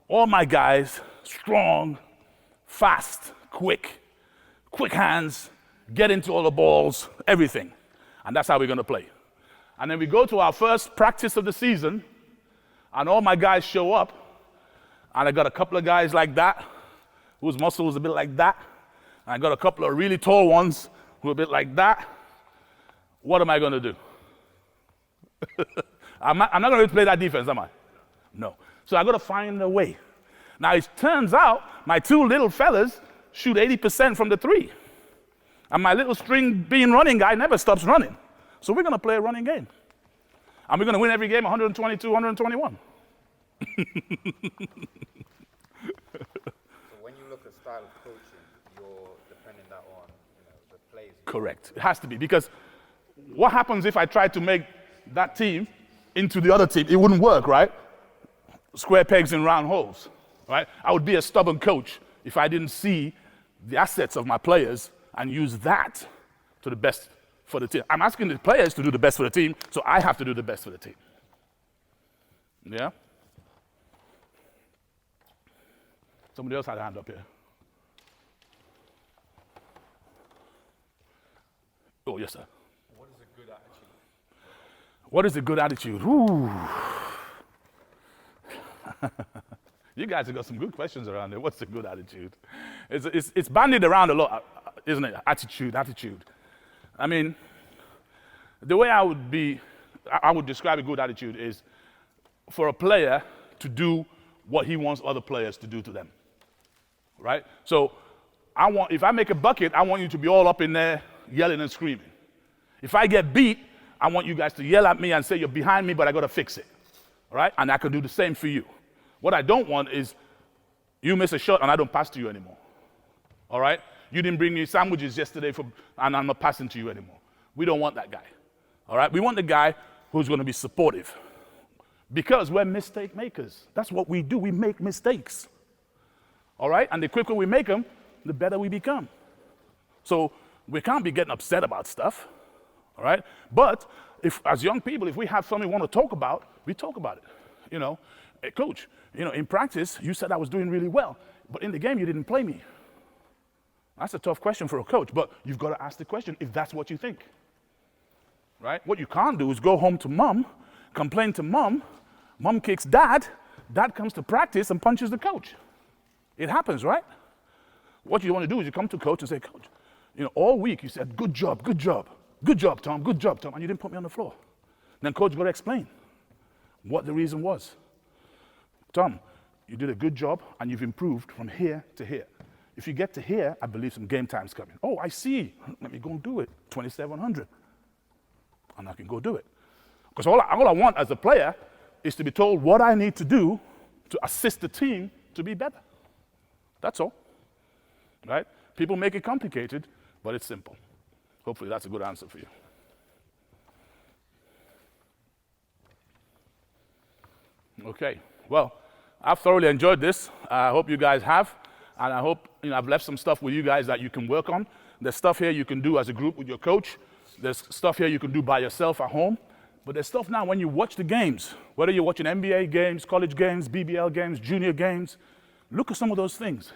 all my guys strong, fast, quick hands, get into all the balls, everything. And that's how we're going to play. And then we go to our first practice of the season, and all my guys show up, and I got a couple of guys like that, whose muscle is a bit like that. And I got a couple of really tall ones who are a bit like that. What am I going to do? I'm not going to play that defense, am I? No. So I got to find a way. Now, it turns out my two little fellas shoot 80% from the three. And my little string bean running guy never stops running. So we're going to play a running game. And we're going to win every game 122, 121.
So when you look at style of coaching, you're depending that on the plays.
Correct. It has to be. Because what happens if I try to make that team into the other team? It wouldn't work, right? Square pegs in round holes, right? I would be a stubborn coach if I didn't see the assets of my players and use that to the best for the team. I'm asking the players to do the best for the team, so I have to do the best for the team. Yeah? Somebody else had a hand up here. Oh, yes, sir.
What is a good attitude?
What is a good attitude? Ooh. You guys have got some good questions around there. What's a good attitude? It's bandied around a lot, isn't it? Attitude. I mean, the way I would describe a good attitude is for a player to do what he wants other players to do to them, right? So if I make a bucket, I want you to be all up in there yelling and screaming. If I get beat, I want you guys to yell at me and say, you're behind me, but I got to fix it, all right? And I can do the same for you. What I don't want is you miss a shot and I don't pass to you anymore, all right? You didn't bring me sandwiches yesterday and I'm not passing to you anymore. We don't want that guy, all right? We want the guy who's going to be supportive because we're mistake makers. That's what we do. We make mistakes, all right? And the quicker we make them, the better we become. So we can't be getting upset about stuff, all right? But as young people, if we have something we want to talk about, we talk about it. Hey, coach, in practice, you said I was doing really well, but in the game, you didn't play me. That's a tough question for a coach, but you've got to ask the question if that's what you think, right? What you can't do is go home to mom, complain to mom kicks dad comes to practice and punches the coach. It happens, right? What you want to do is you come to coach and say, coach, all week you said, good job, Tom, and you didn't put me on the floor. Then coach got to explain what the reason was. Tom, you did a good job and you've improved from here to here. If you get to here, I believe some game time's coming. Oh, I see. Let me go and do it. 2,700. And I can go do it. Because all I want as a player is to be told what I need to do to assist the team to be better. That's all. Right? People make it complicated, but it's simple. Hopefully that's a good answer for you. Okay. Well, I've thoroughly enjoyed this. I hope you guys have. And I hope I've left some stuff with you guys that you can work on. There's stuff here you can do as a group with your coach. There's stuff here you can do by yourself at home. But there's stuff now when you watch the games, whether you're watching NBA games, college games, BBL games, junior games, look at some of those things.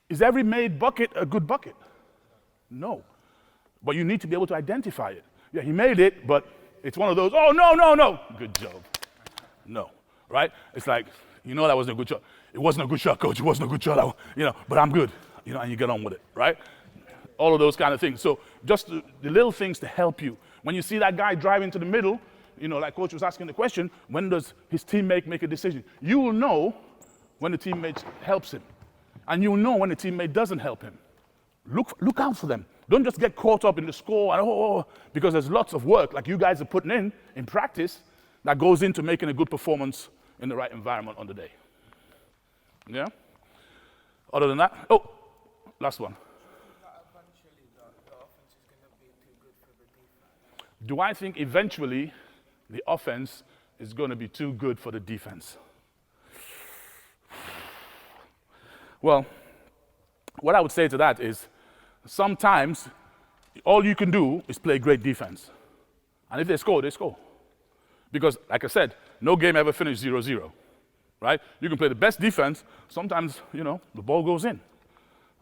Is every made bucket a good bucket? No. But you need to be able to identify it. Yeah, he made it, but it's one of those, oh, no. Good job. No, right? It's like, that wasn't a good shot. It wasn't a good shot, coach. It wasn't a good shot. But I'm good. And you get on with it, right? All of those kind of things. So just the little things to help you. When you see that guy driving to the middle, like coach was asking the question, when does his teammate make a decision? You will know when the teammate helps him. And you'll know when the teammate doesn't help him. Look out for them. Don't just get caught up in the score, because there's lots of work, like you guys are putting in practice, that goes into making a good performance in the right environment on the day. Yeah? Other than that, last one.
Eventually, the offense is going to be too good for the defense.
Do I think eventually the offense is going to be too good for the defense? Well, what I would say to that is sometimes all you can do is play great defense. And if they score, they score. Because, like I said, no game ever finished 0-0, right? You can play the best defense. Sometimes, the ball goes in.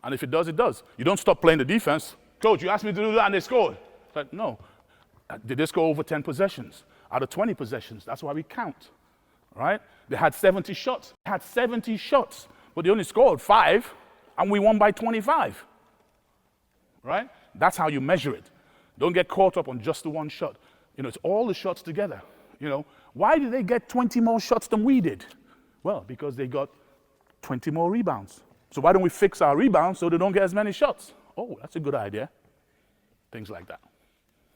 And if it does, it does. You don't stop playing the defense. Coach, you asked me to do that and they scored. But no. Did they score over 10 possessions? Out of 20 possessions? That's why we count, right? They had 70 shots. But they only scored 5, and we won by 25, right? That's how you measure it. Don't get caught up on just the one shot. You know, it's all the shots together. You know, why did they get 20 more shots than we did? Well, because they got 20 more rebounds. So why don't we fix our rebounds so they don't get as many shots? Oh, that's a good idea. Things like that.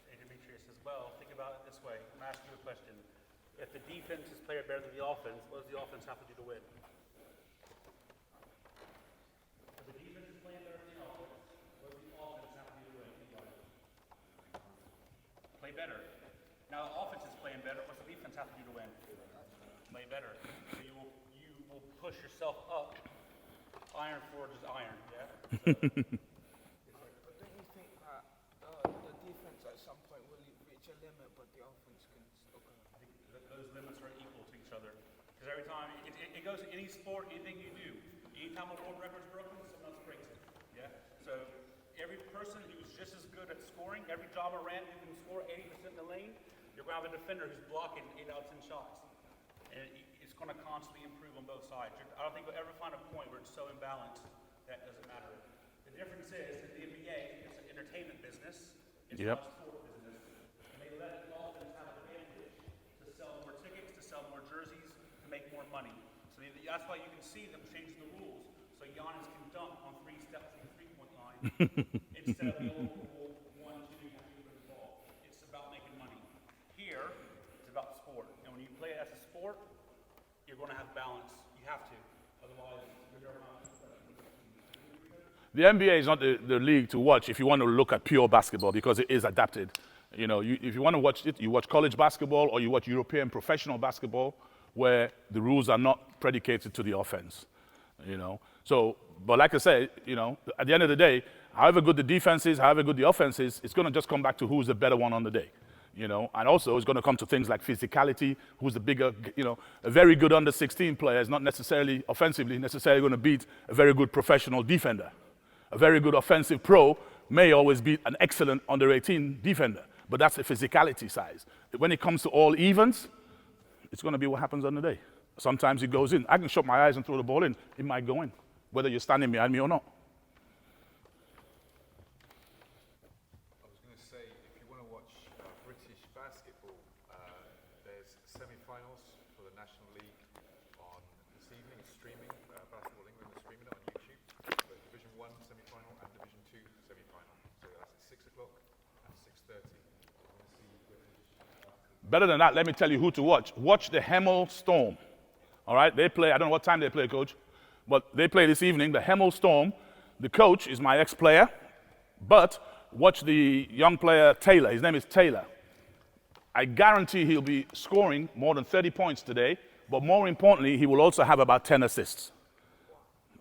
Hey, Demetrius, as well, think about it this way. I'm asking you a question. If the defense is playing better than the offense, what does the offense have to do to win? If the defense is playing better than the offense, what does the offense have to do to win? Play better. Now the offense is playing better. What's the defense have to do to win? Play better. So you will push yourself up. Iron forges iron. Yeah.
But don't you think that the defense at some point will reach a limit, but the offense can still go?
I think those limits are equal to each other. Because every time it goes in any sport, anything you do, anytime a world record's broken, someone else breaks it. Yeah. So every person who's just as good at scoring, every jobber ran who can score 80% in the lane, you're going to have a defender who's blocking 8 out of 10 shots. And it's going to constantly improve on both sides. I don't think we'll ever find a point where it's so imbalanced that doesn't matter. The difference is in the NBA, it's an entertainment business. It's not a sport business. And they let the offense have an advantage to sell more tickets, to sell more jerseys, to make more money. So that's why you can see them changing the rules. So Giannis can dunk on 3 steps from the three-point line instead of the old rule 1, 2, you have to put the ball. It's about making money. Here, it's about sport. And when you play it as a sport, you're going to have balance. You have to. Otherwise, you're not.
The NBA is not the league to watch if you want to look at pure basketball because it is adapted. You know, if you want to watch it, you watch college basketball or you watch European professional basketball where the rules are not predicated to the offense. You know, so, but like I say, you know, at the end of the day, however good the defense is, however good the offense is, it's going to just come back to who's the better one on the day. You know, and also it's going to come to things like physicality, who's the bigger, you know, a very good under 16 player is not necessarily offensively necessarily going to beat a very good professional defender. A very good offensive pro may always beat an excellent under 18 defender, but that's the physicality size. When it comes to all evens, it's going to be what happens on the day. Sometimes it goes in. I can shut my eyes and throw the ball in. It might go in, whether you're standing behind me or not.
I was going to say, if you want to watch British basketball, there's semi-finals for the National League on this evening. It's streaming. Basketball England is streaming it on YouTube. So Division 1 semi-final and Division 2 semi-final. So that's at 6 o'clock and 6:30.
Better than that, let me tell you who to watch. Watch the Hemel Storm. All right, they play, I don't know what time they play, Coach, but they play this evening, the Hemel Storm. The coach is my ex-player, but watch the young player, Taylor. His name is Taylor. I guarantee he'll be scoring more than 30 points today, but more importantly, he will also have about 10 assists.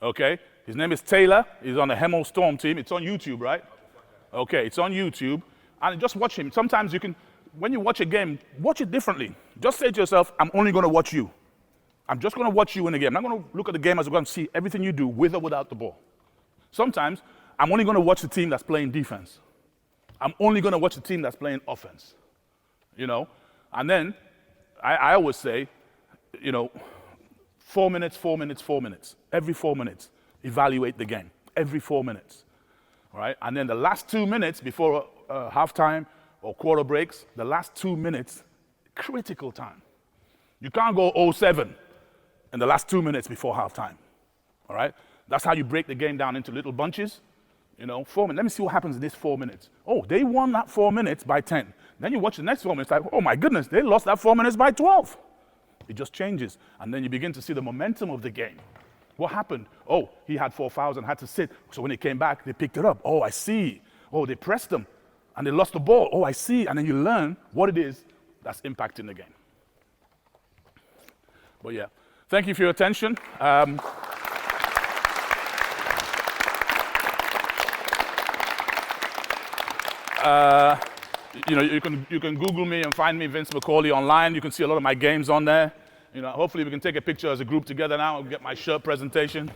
Okay? His name is Taylor. He's on the Hemel Storm team. It's on YouTube, right? Okay, it's on YouTube. And just watch him. Sometimes you can, when you watch a game, watch it differently. Just say to yourself, I'm only going to watch you. I'm just going to watch you in the game. I'm not going to look at the game as I'm going to see everything you do with or without the ball. Sometimes, I'm only going to watch the team that's playing defense. I'm only going to watch the team that's playing offense. You know? And then, I always say, you know, 4 minutes, 4 minutes, 4 minutes. Every 4 minutes, evaluate the game. Every 4 minutes. All right? And then the last 2 minutes before halftime or quarter breaks, the last 2 minutes, critical time. You can't go 0-7 in the last 2 minutes before halftime. All right? That's how you break the game down into little bunches. You know, 4 minutes. Let me see what happens in this 4 minutes. Oh, they won that 4 minutes by 10. Then you watch the next 4 minutes, like, oh my goodness, they lost that 4 minutes by 12. It just changes. And then you begin to see the momentum of the game. What happened? Oh, he had 4 fouls and had to sit. So when he came back, they picked it up. Oh, I see. Oh, they pressed them and they lost the ball. Oh, I see. And then you learn what it is that's impacting the game. But yeah, thank you for your attention. You know, you can Google me and find me, Vince Macaulay, online. You can see a lot of my games on there. You know, hopefully we can take a picture as a group together now and get my shirt presentation.